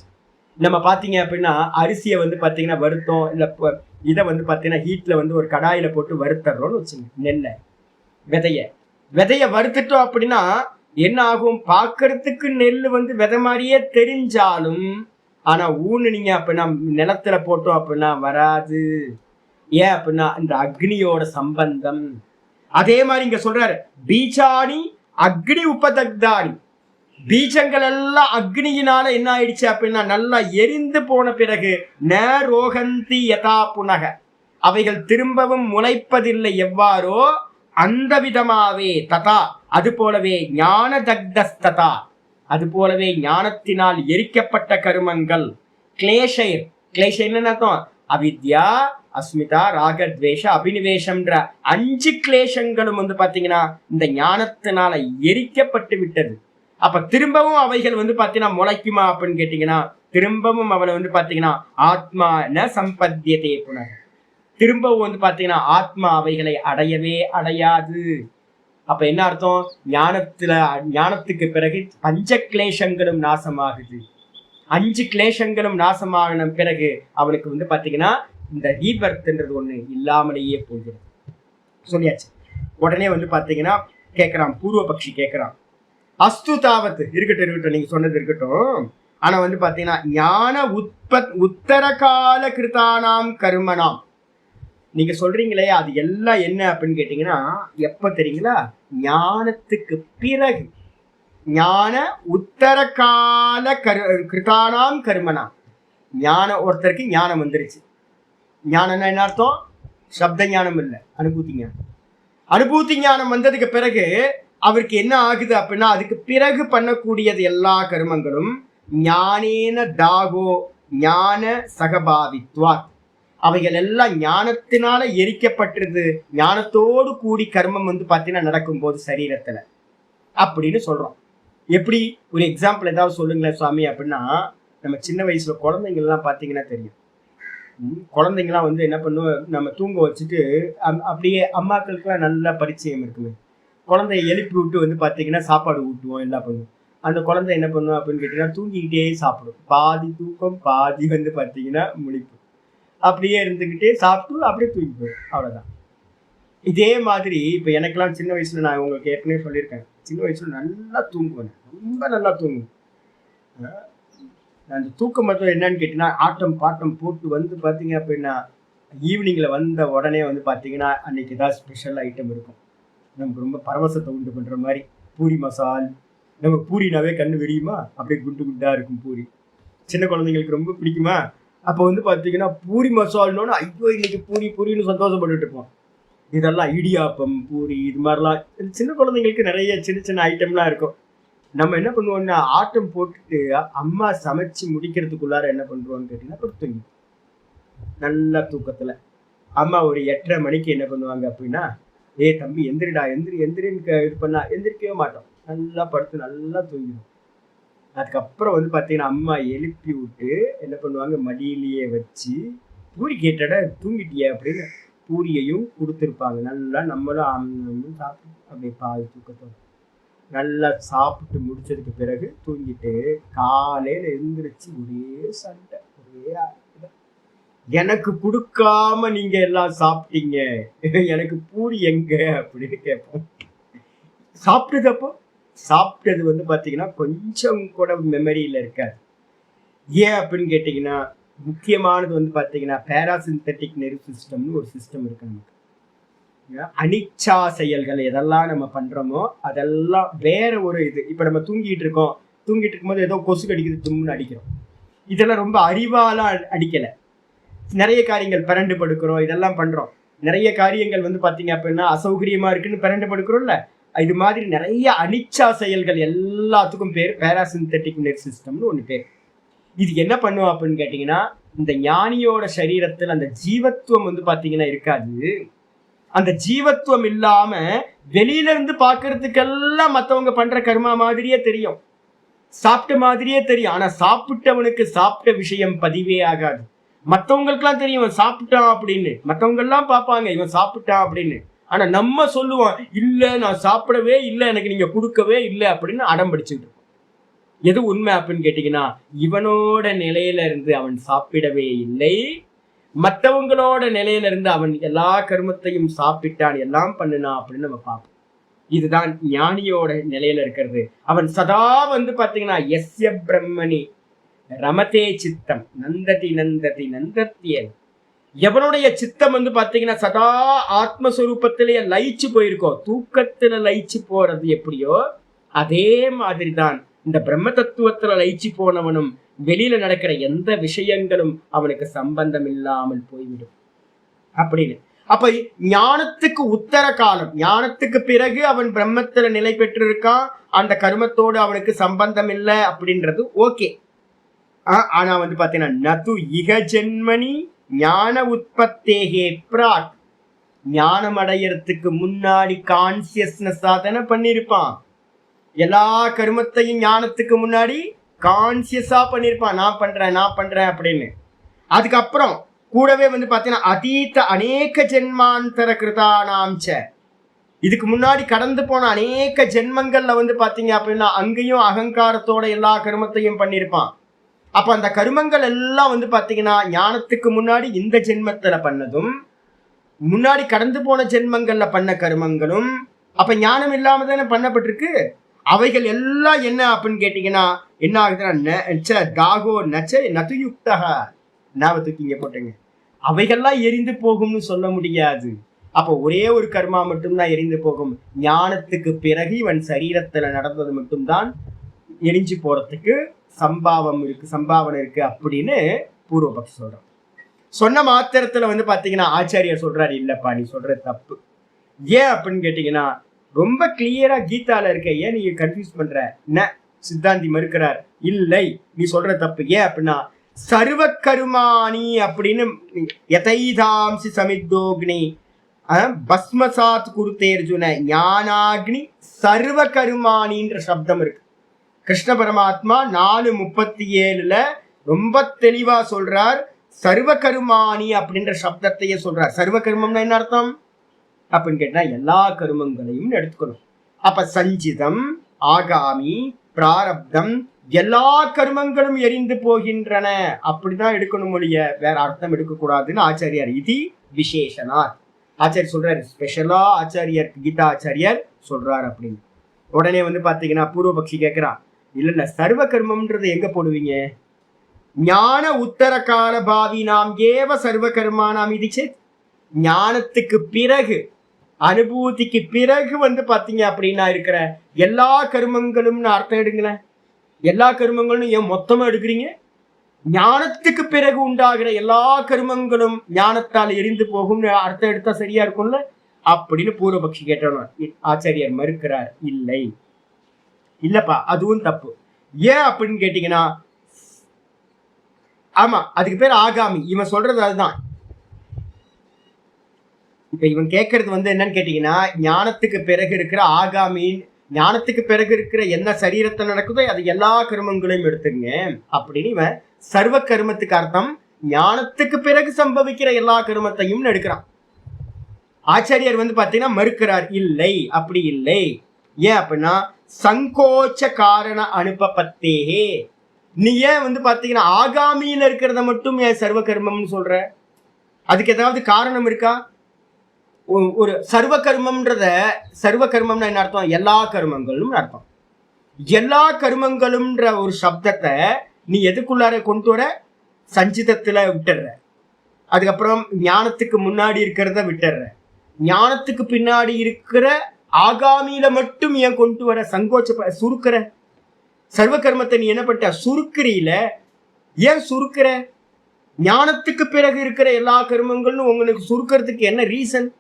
நம்ம பாத்தீங்க அப்படின்னா அரிசியை வந்து பாத்தீங்கன்னா வருத்தம் இல்ல இதை வந்து பாத்தீங்கன்னா ஹீட்ல வந்து ஒரு கடாயில போட்டு வறுத்தர்றோம்னு வச்சுங்க. நெல்லை விதைய வறுத்துட்டோம் அப்படின்னா என்ன ஆகும், பாக்குறதுக்கு நெல் வந்து விதை மாதிரியே தெரிஞ்சாலும் ஆனா ஊனுனீங்க அப்படின்னா நிலத்துல போட்டோம் அப்படின்னா வராது. ஏன் அப்படின்னா இந்த அக்னியோட சம்பந்தம். அதே மாதிரி இங்க சொல்றாரு, பீஜாணி அக்னி உபதக்தானி, பீஜங்கள் எல்லாம் அக்னியினால என்ன ஆயிடுச்சு அப்படின்னா நல்லா எரிந்து போன பிறகு ந ரோகந்தி யதா புனக, அவைகள் திரும்பவும் முளைப்பதில்லை எவ்வாறோ அந்த விதமாவே ததா அது போலவே ஞான தக்தஸ்ததா அது போலவே ஞானத்தினால் எரிக்கப்பட்ட கருமங்கள் கிளேஷைன்னு அர்த்தம், அவித்யா அஸ்மிதா ராகத்வேஷ அபினிவேஷம்ன்ற 5 கிளேஷங்களும் வந்து பாத்தீங்கன்னா இந்த ஞானத்தினால எரிக்கப்பட்டு விட்டது. அப்ப திரும்பவும் அவைகள் வந்து பாத்தீங்கன்னா முளைக்குமா அப்படின்னு கேட்டீங்கன்னா திரும்பவும் அவளை வந்து பாத்தீங்கன்னா ஆத்மா ந சம்பத்தியதே புனக, திரும்பவும் வந்து பாத்தீங்கன்னா ஆத்மா அவைகளை அடையவே அடையாது. அப்ப என்ன அர்த்தம், ஞானத்துக்கு பிறகு 5 கிளேஷங்களும் நாசமாகுது. 5 கிளேஷங்களும் நாசமான பிறகு அவனுக்கு வந்து பாத்தீங்கன்னா இந்த ரீபர்த்ன்றது ஒண்ணு இல்லாமலேயே போகிறது. சொல்லியாச்சு. உடனே வந்து பாத்தீங்கன்னா கேட்கிறான், பூர்வபக்ஷி கேட்கிறான், அஸ்து தாவத்து இருக்கட்டும் நீங்க சொன்னது இருக்கட்டும், ஆனா வந்து பாத்தீங்கன்னா ஞான உத்தர கால கிருதானாம் கர்மனாம், நீங்க சொல்றீங்களே அது எல்லாம் என்ன அப்படின்னு கேட்டீங்கன்னா எப்ப தெரியுங்களா, ஞானத்துக்கு பிறகு, ஞான உத்தர கால கிருதானாம் கர்மனாம். ஞானம் ஒருத்தருக்கு ஞானம் வந்துருச்சு. ஞானம்னா என்ன அர்த்தம், சப்த ஞானம் இல்லை, அனுபூதி ஞானம். அனுபூதி ஞானம் வந்ததுக்கு பிறகு அவருக்கு என்ன ஆகுது அப்படின்னா அதுக்கு பிறகு பண்ணக்கூடியது எல்லா கர்மங்களும் ஞானேன தாகோ ஞான சகபாவித்வா, அவைகள் எல்லாம் ஞானத்தினால எரிக்கப்பட்டிருது. ஞானத்தோடு கூடி கர்மம் வந்து பாத்தீங்கன்னா நடக்கும் போது சரீரத்துல அப்படின்னு சொல்றோம். எப்படி ஒரு எக்ஸாம்பிள் ஏதாவது சொல்லுங்களேன் சுவாமி அப்படின்னா, நம்ம சின்ன வயசுல குழந்தைங்கள்லாம் பாத்தீங்கன்னா தெரியும், குழந்தைங்களாம் வந்து என்ன பண்ணுவோம், நம்ம தூங்க வச்சுட்டு அப்படியே அம்மாக்களுக்குலாம் நல்ல பரிச்சயம் இருக்குங்க, குழந்தைய எழுப்பி விட்டு வந்து பாத்தீங்கன்னா சாப்பாடு ஊட்டுவோம், எல்லாம் பண்ணுவோம். அந்த குழந்தை என்ன பண்ணுவோம் அப்படின்னு கேட்டீங்கன்னா தூங்கிக்கிட்டே சாப்பிடும். பாதி தூக்கம் பாதி வந்து பாத்தீங்கன்னா முழிப்பு, அப்படியே இருந்துகிட்டே சாப்பிட்டு அப்படியே தூங்கி போயிடும், அவ்வளவுதான். இதே மாதிரி இப்ப எனக்கெல்லாம் சின்ன வயசுல நான் உங்களுக்கு ஏற்கனவே சொல்லியிருக்கேன், சின்ன வயசுல நல்லா தூங்குவேன், ரொம்ப நல்லா தூங்குவேன். அந்த தூக்கம் மட்டும் என்னன்னு கேட்டீங்கன்னா ஆட்டம் பாட்டம் போட்டு வந்து பாத்தீங்க அப்படின்னா ஈவினிங்ல வந்த உடனே வந்து பாத்தீங்கன்னா அன்னைக்கு ஏதாவது ஸ்பெஷல் ஐட்டம் இருக்கும், நமக்கு ரொம்ப பரவசத்தை உண்டு பண்ற மாதிரி. பூரி மசால், நம்ம பூரினாவே கண்ணு விரியுமா, அப்படியே குண்டு குண்டா இருக்கும் பூரி, சின்ன குழந்தைங்களுக்கு ரொம்ப பிடிக்குமா. அப்ப வந்து பாத்தீங்கன்னா பூரி மசால்னோன்னு ஐயோ இன்னைக்கு பூரி பூரின்னு சந்தோஷப்பட்டுட்டு இருப்போம். இதெல்லாம் இடியாப்பம் பூரி இது மாதிரிலாம் சின்ன குழந்தைங்களுக்கு நிறைய சின்ன சின்ன ஐட்டம்லாம் இருக்கும். நம்ம என்ன பண்ணுவோம்னா ஆட்டம் போட்டுட்டு அம்மா சமைச்சு முடிக்கிறதுக்குள்ளார என்ன பண்றோம்னு கேட்டீங்கன்னா கொடுத்துங்க நல்ல தூக்கத்துல. அம்மா ஒரு 8:30 மணிக்கு என்ன பண்ணுவாங்க அப்படின்னா, ஏ தம்பி எந்திரிடா எந்திரின்னு இது பண்ணா எந்திரிக்கவே மாட்டோம், நல்லா படுத்து நல்லா தூங்கிடும். அதுக்கப்புறம் வந்து பாத்தீங்கன்னா அம்மா எழுப்பி விட்டு என்ன பண்ணுவாங்க, மடியிலேயே வச்சு பூரி கேட்டட தூங்கிட்டிய அப்படின்னு பூரியையும் கொடுத்துருப்பாங்க. நல்லா நம்மளும் சாப்பிட்டு அப்படியே பாதி தூக்கத்தோட நல்லா சாப்பிட்டு முடிச்சதுக்கு பிறகு தூங்கிட்டு காலையில எழுந்திரிச்சு ஒரே சண்டை, ஒரே எனக்கு கொடுக்காம நீங்க எல்லாம் சாப்பிட்டீங்க, எனக்கு பூரி எங்க அப்படின்னு கேட்போம். சாப்பிட்டது வந்து பாத்தீங்கன்னா கொஞ்சம் கூட மெமரியில இருக்காது. ஏன் அப்படின்னு கேட்டீங்கன்னா முக்கியமானது வந்து பாத்தீங்கன்னா பேராசிந்தட்டிக் நெர்வ் சிஸ்டம்னு ஒரு சிஸ்டம் இருக்கு நமக்கு. அனிச்சா செயல்கள் எதெல்லாம் நம்ம பண்றோமோ அதெல்லாம் வேற ஒரு இது. இப்ப நம்ம தூங்கிட்டு இருக்கும் போது ஏதோ கொசு கடிக்குது தும்முன்னு அடிக்கிறோம், இதெல்லாம் ரொம்ப அறிவால அடிக்கல. நிறைய காரியங்கள் பிறண்டு படுக்கிறோம், இதெல்லாம் பண்றோம். நிறைய காரியங்கள் வந்து பாத்தீங்க அப்படின்னா அசௌகரியமா இருக்குன்னு பிறண்டு படுக்கிறோம்ல, இது மாதிரி நிறைய அனிச்சா செயல்கள் எல்லாத்துக்கும் பேர் பேராசிந்தட்டிக் நெர்வ் சிஸ்டம்னு ஒண்ணு பேர். இது என்ன பண்ணுவோம் அப்படின்னு கேட்டீங்கன்னா இந்த ஞானியோட சரீரத்தில் அந்த ஜீவத்துவம் வந்து பாத்தீங்கன்னா இருக்காது. அந்த ஜீவத்துவம் இல்லாம வெளியில இருந்து பாக்குறதுக்கெல்லாம் மத்தவங்க பண்ற கர்மா மாதிரியே தெரியும். சாப்பிட்ட மாதிரியே தெரியும். ஆனா சாப்பிட்டவனுக்கு சாப்பிட்ட விஷயம் பதிவே ஆகாது. மற்றவங்களுக்கு எல்லாம் தெரியும் இவன் சாப்பிட்டான் அப்படின்னு, மற்றவங்க எல்லாம் பார்ப்பாங்க இவன் சாப்பிட்டான் அப்படின்னு. ஆனா நம்ம சொல்லுவோம் இல்ல நான் சாப்பிடவே இல்லை, எனக்கு நீங்க கொடுக்கவே இல்லை அப்படின்னு அடம் பிடிச்சுட்டு இருக்கோம். எது உண்மை அப்படின்னு கேட்டீங்கன்னா, இவனோட நிலையில இருந்து அவன் சாப்பிடவே இல்லை, மற்றவங்களோட நிலையில இருந்து அவன் எல்லா கர்மத்தையும் சாப்பிட்டான், எல்லாம் பண்ணினான் அப்படின்னு நம்ம பார்ப்போம். இதுதான் ஞானியோட நிலையில இருக்கிறது. அவன் சதா வந்து பாத்தீங்கன்னா எஸ்ய பிரம்மணி ரமதே சித்தம் நந்ததி நந்ததி நந்தத்தியல். எவனுடைய சித்தம் வந்து பாத்தீங்கன்னா சதா ஆத்மஸ்வரூபத்திலேயே லயிச்சு போயிருக்கோம், தூக்கத்துல லயிச்சு போறது எப்படியோ அதே மாதிரிதான் இந்த பிரம்ம தத்துவத்துல லயிச்சு போனவனும் வெளியில நடக்கிற எந்த விஷயங்களும் அவனுக்கு சம்பந்தம் இல்லாமல் போய்விடும் அப்படின்னு. அப்ப ஞானத்துக்கு உத்தர காலம், ஞானத்துக்கு பிறகு அவன் பிரம்மத்துல நிலை பெற்றிருக்கான், அந்த கர்மத்தோடு அவனுக்கு சம்பந்தம் இல்லை அப்படின்றது ஓகே. ஆனா வந்து பாத்தீங்கன்னா நது இக ஜென்மனி ஞான உற்பத்தேகே பிராக், ஞானம் அடையறதுக்கு முன்னாடி கான்சியஸ்னஸ் தானே பண்ணிருப்பான். எல்லா கர்மத்தையும் ஞானத்துக்கு முன்னாடி கான்சியஸா பண்ணிருப்பான், நான் பண்றேன் அப்படின்னு. அதுக்கப்புறம் கூடவே வந்து பாத்தீங்கன்னா அதீத அநேக ஜென்மாந்தர கிருதானாம்ச, இதுக்கு முன்னாடி கடந்து போன அநேக ஜென்மங்கள்ல வந்து பாத்தீங்க அப்படின்னா அங்கேயும் அகங்காரத்தோட எல்லா கர்மத்தையும் பண்ணிருப்பான். அப்ப அந்த கர்மங்கள் எல்லாம் வந்து பாத்தீங்கன்னா ஞானத்துக்கு முன்னாடி இந்த ஜென்மத்துல பண்ணதும், முன்னாடி கடந்து போன ஜென்மங்கள்ல பண்ண கர்மங்களும் அப்ப ஞானம் இல்லாம தானே பண்ணப்பட்டிருக்கு. அவைகள் எல்லாம் என்ன அப்படின்னு கேட்டீங்கன்னா என்ன ஆகுதுன்னா தாகோ நச்ச நதுயுக்தக, ஞாபகத்துக்கு இங்க போட்டேங்க, அவைகள்லாம் எரிந்து போகும்னு சொல்ல முடியாது. அப்போ ஒரே ஒரு கர்மா மட்டும்தான் எரிந்து போகும். ஞானத்துக்கு பிறகு இவன் சரீரத்துல நடந்தது மட்டும்தான் எரிஞ்சு போறதுக்கு சம்பாவனை இருக்கு அப்படின்னு பூர்வபக்ஷி சொல்றான். சொன்ன மாத்திரத்துல வந்து பாத்தீங்கன்னா ஆச்சாரியர் சொல்றாரு இல்லப்பா நீ சொல்ற தப்பு. ஏன் அப்படின்னு கேட்டீங்கன்னா ரொம்ப கிளியரா கீதால இருக்க, ஏன் நீங்க கன்ஃபியூஸ் பண்ற? சித்தாந்தி மறுக்கிறார், இல்லை நீ சொல்ற தப்பு. ஏன் அப்படின்னா சர்வ கருமானி அப்படின்னு யதைதாம்சி சமித்தோக்னி பஸ்மசாத் குருத்தேர்ஜுன ஞானாக்னி சர்வ கருமானின்ற சப்தம் இருக்கு. கிருஷ்ண பரமாத்மா 4:37 ரொம்ப தெளிவா சொல்றார், சர்வ கருமானி அப்படின்ற சப்தத்தையே சொல்றார். சர்வ கர்மம்னா என்ன அர்த்தம் அப்படின்னு கேட்டா எல்லா கருமங்களையும் எடுத்துக்கணும். அப்ப சஞ்சிதம், ஆகாமி, பிராரப்தம் எல்லா கர்மங்களும் எரிந்து போகின்றன அப்படிதான் எடுக்கணும் ஒழிய வேற அர்த்தம் எடுக்கக்கூடாதுன்னு ஆச்சாரியார் இது விசேஷனார் ஆச்சாரியர் சொல்றாரு. ஸ்பெஷலா ஆச்சாரியர் கீதா ஆச்சாரியர் சொல்றாரு அப்படின்னு. உடனே வந்து பாத்தீங்கன்னா பூர்வபக்ஷி கேட்கிறான், இல்ல சர்வ கர்மம்ன்றது எங்க போடுவீங்க? ஞான உத்தர கால பாவி நாம் ஏவ சர்வ கர்மா நாம் இதுச்சே, ஞானத்துக்கு பிறகு அனுபூதிக்கு பிறகு வந்து பாத்தீங்க அப்படின்னா இருக்கிற எல்லா கர்மங்களும்னு அர்த்தம் எடுங்களேன். எல்லா கர்மங்களும் ஏன் மொத்தமா எடுக்கிறீங்க? ஞானத்துக்கு பிறகு உண்டாகிற எல்லா கர்மங்களும் ஞானத்தால் எரிந்து போகும்னு அர்த்தம் எடுத்தா சரியா இருக்கும்ல அப்படின்னு பூர்வபக்ஷி கேட்டோம். ஆச்சாரியர் மறுக்கிறார், இல்லை இல்லப்பா அதுவும் தப்பு. ஏன் அப்படின்னு கேட்டீங்கன்னா ஆமா அதுக்கு பேர் ஆகாமி. இவன் சொல்றது அதுதான். இப்ப இவன் கேட்கறது வந்து என்னன்னு கேட்டீங்கன்னா ஞானத்துக்கு பிறகு இருக்கிற ஆகாமி, ஞானத்துக்கு பிறகு இருக்கிற என்ன சரீரத்தில் நடக்குதோ அது எல்லா கர்மங்களையும் எடுத்துங்க அப்படின்னு இவன் சர்வ கர்மத்துக்கு அர்த்தம் ஞானத்துக்கு பிறகு சம்பவிக்கிற எல்லா கர்மத்தையும் எடுக்கிறான். ஆச்சாரியர் வந்து பாத்தீங்கன்னா மறுக்கிறார், இல்லை அப்படி இல்லை. ஏன் அப்படின்னா சங்கோச்ச காரண அனுபபத்தேகே, நீ ஏன் வந்து பாத்தீங்கன்னா ஆகாமியில இருக்கிறத மட்டும் ஏன் சர்வ கர்மம்னு சொல்ற? அதுக்கு ஏதாவது காரணம் இருக்கா? ஒரு சர்வ கர்மம்ன்றத, சர்வ கர்மம்னா என்ன அர்த்தம்? எல்லா கர்மங்களும் அர்த்தம். எல்லா கர்மங்களும்ன்ற ஒரு சப்தத்தை நீ எதுக்குள்ளார கொண்டு வர? சஞ்சிதத்துல விட்டுடுற. அதுக்கப்புறம் ஞானத்துக்கு முன்னாடி இருக்கிறத விட்டுடுற. ஞானத்துக்கு பின்னாடி இருக்கிற ஆகாமியில மட்டும் ஏன் கொண்டு வர? சங்கோச்ச சுருக்கிற. சர்வ கர்மத்தை நீ என்ன பண்ணிட்ட? சுருக்கிறீல. ஏன் சுருக்கிற? ஞானத்துக்கு பிறகு இருக்கிற எல்லா கர்மங்களும் உங்களுக்கு சுருக்கிறதுக்கு என்ன ரீசன்?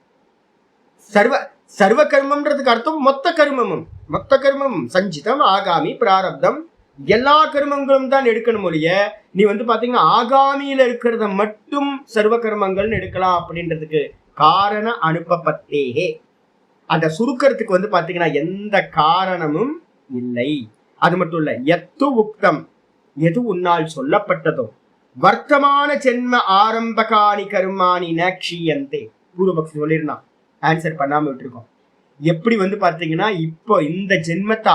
சர்வ கர்மம்ன்றதுக்கு அர்த்தம் மொத்த கர்மமும். மொத்த கர்மமும் சஞ்சிதம், ஆகாமி, பிராரப்தம் எல்லா கர்மங்களும் தான் எடுக்கணும் ஒழிய நீ வந்து பாத்தீங்கன்னா ஆகாமியில இருக்கிறத மட்டும் சர்வ கர்மங்கள்னு எடுக்கலாம் அப்படின்றதுக்கு காரண அனுபபத்தேகே, அந்த சுருக்கிறதுக்கு வந்து பாத்தீங்கன்னா எந்த காரணமும் இல்லை. அது மட்டும் இல்ல, எத்து உக்தம், எது உன்னால் சொல்லப்பட்டதோ, வர்த்தமான ஜென்ம ஆரம்பகாணி கருமானி நக்ஷியந்தே. பூர்வபக்ஷி சொல்லியிருந்தான், ஆன்சர் பண்ணாம விட்டுருக்கோம். எப்படி பாத்தீங்கன்னா, இப்போ இந்த ஜென்மத்தை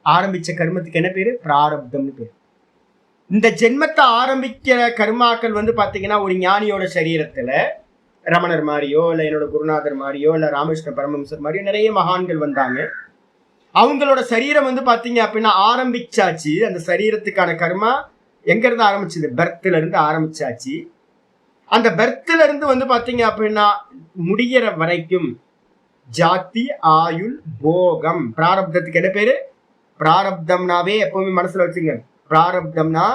ஆரம்பிச்ச கர்மத்துக்கு என்ன பேரு? பிராரப்தம்னு பேரு. இந்த ஜென்மத்தை ஆரம்பிக்கிற கர்மாக்கள் பாத்தீங்கன்னா, ஒரு ஞானியோட சரீரத்துல ரமணர் மாதிரியோ இல்ல என்னோட குருநாதர் மாதிரியோ இல்ல ராமகிருஷ்ண பரமஹம்சர் மாதிரியோ நிறைய மகான்கள் வந்தாங்க. அவங்களோட சரீரம் பாத்தீங்க அப்படின்னா ஆரம்பிச்சாச்சு. அந்த சரீரத்துக்கான கர்மா எங்க இருந்து ஆரம்பிச்சது? பர்த்ல இருந்து ஆரம்பிச்சாச்சு. அந்த பர்த்ல இருந்து பாத்தீங்க அப்படின்னா முடிகிற வரைக்கும் ஜாதி, ஆயுள், போகம். பிராரப்தத்துக்கு என்ன பேரு? பிராரப்தம்னாவே எப்பவுமே மனசுல வச்சுங்க, பிராரப்தம்னா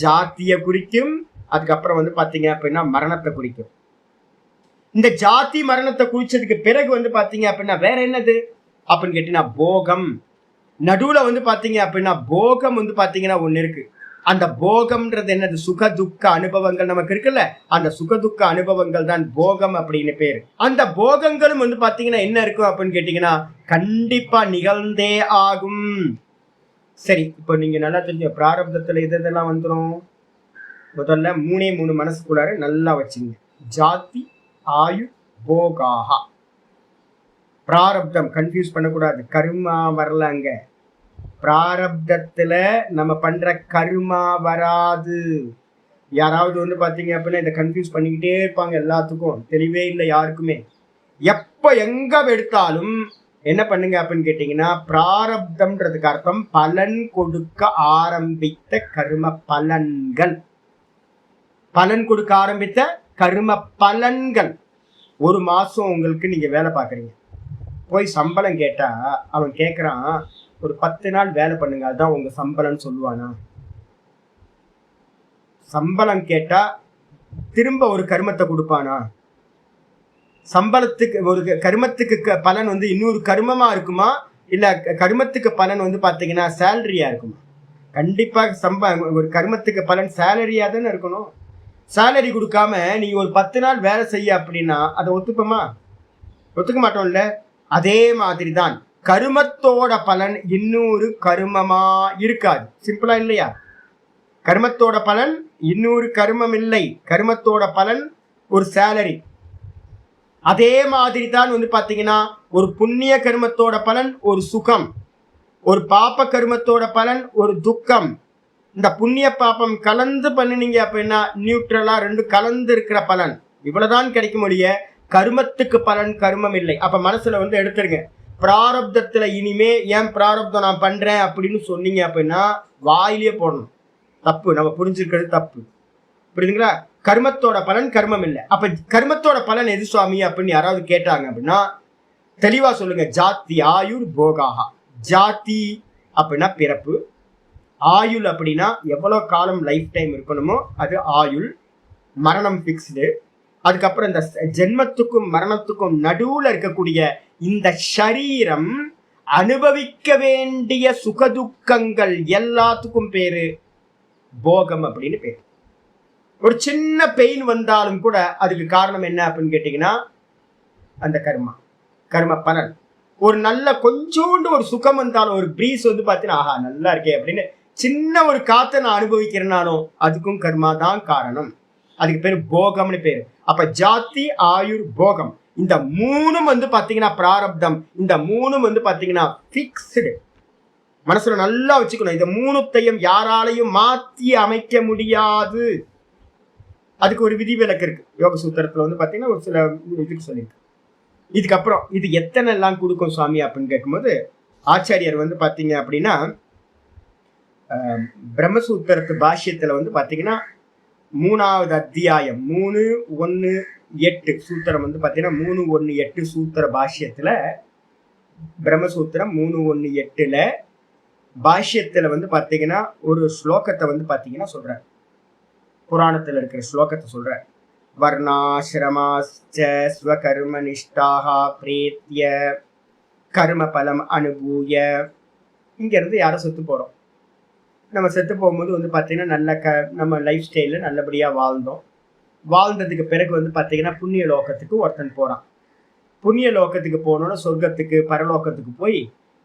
ஜாத்திய குறிக்கும். அதுக்கப்புறம் பாத்தீங்க அப்படின்னா மரணத்தை குறிக்கும். இந்த ஜாதி மரணத்தை குறிச்சதுக்கு பிறகு பாத்தீங்க அப்படின்னா வேற என்னது அப்படின்னு கேட்டீங்கன்னா போகம். நடுவுல பாத்தீங்க அப்படின்னா போகம் பாத்தீங்கன்னா ஒண்ணு இருக்கு. அந்த போகம்ன்றது என்னது? சுக துக்க அனுபவங்கள் நமக்கு இருக்குல்ல, அந்த சுக துக்க அனுபவங்கள் தான் போகம் அப்படின்னு பேரு. அந்த போகங்களும் பாத்தீங்கன்னா என்ன இருக்கும் அப்படின்னு கேட்டீங்கன்னா கண்டிப்பா நிகழ்ந்தே ஆகும். சரி, இப்போ நீங்க நல்லா தெரிஞ்ச பிராரப்தத்துல இதெல்லாம் வந்துடும். முதல்ல 3 மனசுக்குள்ளார நல்லா வச்சுங்க. ஜாதி, ஆயு, போகாஹா. பிராரப்தம் கன்ஃபியூஸ் பண்ணக்கூடாது. கர்மா வரல அங்க. பிராரப்தத்துல நம்ம பண்ற கர்மா வராது. யாராவது பாத்தீங்க அப்படின்னா இதை கன்ஃபியூஸ் பண்ணிக்கிட்டே இருப்பாங்க. எல்லாத்துக்கும் தெளிவே இல்லை யாருக்குமே. எப்ப எங்க எடுத்தாலும் என்ன பண்ணுங்க அப்படின்னு கேட்டீங்கன்னா, பிராரப்தம்ன்றதுக்கு அர்த்தம் பலன் கொடுக்க ஆரம்பித்த கர்ம பலன்கள். பலன் கொடுக்க ஆரம்பித்த கர்ம பலன்கள். ஒரு மாசம் உங்களுக்கு நீங்க வேலை பாக்குறீங்க, போய் சம்பளம் கேட்டா அவன் கேட்கறான் ஒரு 10 நாள் வேலை பண்ணுங்க, அதான் உங்க சம்பளம்னு சொல்லுவானா? சம்பளம் கேட்டா திரும்ப ஒரு கர்மத்தை கொடுப்பானா? சம்பளத்துக்கு ஒரு கர்மத்துக்கு பலன் இன்னொரு கர்மமா இருக்குமா, இல்ல கர்மத்துக்கு பலன் பாத்தீங்கன்னா சேலரியா இருக்குமா? கண்டிப்பா ஒரு கர்மத்துக்கு பலன் சேலரியா தானே இருக்கணும். சேலரி கொடுக்காம நீங்க ஒரு 10 நாள் வேலை செய்ய அப்படின்னா அதை ஒத்துப்போமா? ஒத்துக்க மாட்டோம்ல. அதே மாதிரிதான் கர்மத்தோட பலன் இன்னொரு கர்மமா இருக்காது. சிம்பிளா இல்லையா? கர்மத்தோட பலன் இன்னொரு கர்மம் இல்லை. கர்மத்தோட பலன் ஒரு சேலரி. அதே மாதிரி தான் பாத்தீங்கன்னா ஒரு புண்ணிய கர்மத்தோட பலன் ஒரு சுகம், ஒரு பாப்ப கர்மத்தோட பலன் ஒரு துக்கம். இந்த புண்ணிய பாப்பம் கலந்து பண்ணினீங்க அப்படின்னா நியூட்ரலா ரெண்டு கலந்து இருக்கிற பலன் இவ்வளவுதான் கிடைக்கும் ஒழிய கர்மத்துக்கு பலன் கர்மம் இல்லை. அப்ப மனசுல எடுத்துருங்க, பிராரப்தத்துல இனிமே ஏன் பிராரப்தம் நான் பண்றேன் அப்படின்னு சொன்னீங்க அப்படின்னா வாயிலேயே போடணும். தப்பு, நம்ம புரிஞ்சிருக்கிறது தப்பு. புரியுதுங்களா? கர்மத்தோட பலன் கர்மம் இல்லை. அப்ப கர்மத்தோட பலன் எது சுவாமி அப்படின்னு யாராவது கேட்டாங்க அப்படின்னா தெளிவா சொல்லுங்க, ஜாதி, ஆயுள், போகாஹா. ஜாதி அப்படின்னா பிறப்பு, ஆயுள் அப்படின்னா எவ்வளவு காலம் லைஃப் டைம் இருக்கணுமோ அது ஆயுள். மரணம் பிக்ஸ்டு. அதுக்கப்புறம் இந்த ஜென்மத்துக்கும் மரணத்துக்கும் நடுவுல இருக்கக்கூடிய இந்த சரீரம் அனுபவிக்க வேண்டிய சுகதுக்கங்கள் எல்லாத்துக்கும் பேரு போகம் அப்படின்னு பேரு. ஒரு சின்ன பெயின் வந்தாலும் கூட அதுக்கு காரணம் என்ன அப்படின்னு கேட்டீங்கன்னா அந்த கர்ம பலன். ஒரு நல்ல கொஞ்சோண்டு ஒரு சுகம் வந்தாலும், ஒரு பிரீஸ் பாத்தீங்கன்னா ஆஹா நல்லா இருக்கே அப்படின்னு சின்ன ஒரு காத்தை நான் அனுபவிக்கிறேனாலும் அதுக்கும் கர்மா தான் காரணம். அதுக்கு பேரு போகம்னு பேரு. அப்ப ஜாதி, ஆயுர், போகம் இந்த மூணும் பாத்தீங்கன்னா பிராரப்தம். இந்த மூணும் பாத்தீங்கன்னா பிக்ஸ்டு. மனசுல நல்லா வச்சுக்கணும். இந்த மூணுத்தையும் யாராலையும் மாத்தி அமைக்க முடியாது. அதுக்கு ஒரு விதி விலக்கு இருக்கு. யோக சூத்திரத்துல பாத்தீங்கன்னா ஒரு சில இதுக்கு சொல்லியிருக்கு. இதுக்கப்புறம் இது எத்தனை எல்லாம் கொடுக்கும் சுவாமி அப்படின்னு கேட்கும்போது ஆச்சாரியர் பாத்தீங்க அப்படின்னா பிரம்மசூத்திரத்து பாஷ்யத்துல பாத்தீங்கன்னா 3வது அத்தியாயம் 3:1-8 சூத்திரம் பாத்தீங்கன்னா 3:1-8 சூத்திர பாஷ்யத்துல பிரம்மசூத்திரம் 3:1-8ல பாஷ்யத்துல பாத்தீங்கன்னா ஒரு ஸ்லோகத்தை பாத்தீங்கன்னா சொல்றாரு. புராணத்துல இருக்கிற ஸ்லோகத்தை சொல்றாரு. வர்ணாசிரமாஸ்ச ஸ்வகர்ம நிஷ்டாஹ பிரேத்ய கர்ம பலம் அனுபூய. இங்க இருந்து யாரும் செத்து போறோம். நம்ம செத்து போகும்போது பாத்தீங்கன்னா நல்ல நம்ம லைஃப் ஸ்டைல நல்லபடியா வாழ்ந்தோம். வாழ்ந்ததுக்கு பிறகு பாத்தீங்கன்னா புண்ணிய லோகத்துக்கு ஒருத்தன் போறான். புண்ணிய லோகத்துக்கு போனோன்னா சொர்க்கத்துக்கு பரலோகத்துக்கு போய்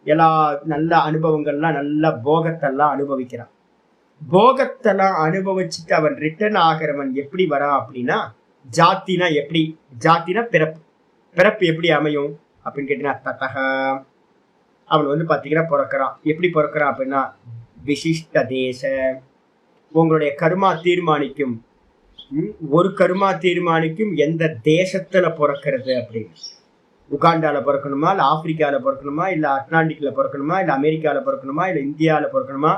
எல்லா நல்ல அனுபவங்கள்லாம் நல்ல போகத்தெல்லாம் அனுபவிக்கிறான். போகத்தெல்லாம் அனுபவிச்சுட்டு அவன் ரிட்டர்ன் ஆகிறவன் எப்படி வரான் அப்படின்னா, ஜாத்தினா எப்படி, ஜாத்தினா பிறப்பு. பிறப்பு எப்படி அமையும் அப்படின்னு கேட்டீங்கன்னா, தத்தக அவன் வந்து பாத்தீங்கன்னா பிறக்கிறான். எப்படி பிறக்கிறான் அப்படின்னா, விசிஷ்ட தேச, உங்களுடைய கர்மா தீர்மானிக்கும். ஒரு கர்மா தீர்மானிக்கும் எந்த தேசத்துல பிறக்கிறது அப்படின்னு. உகாண்டால பிறக்கணுமா, இல்ல ஆப்பிரிக்கால பிறக்கணுமா, இல்ல அட்லாண்டிக்ல பிறக்கணுமா, இல்ல அமெரிக்கால பிறக்கணுமா, இல்ல இந்தியால பிறக்கணுமா,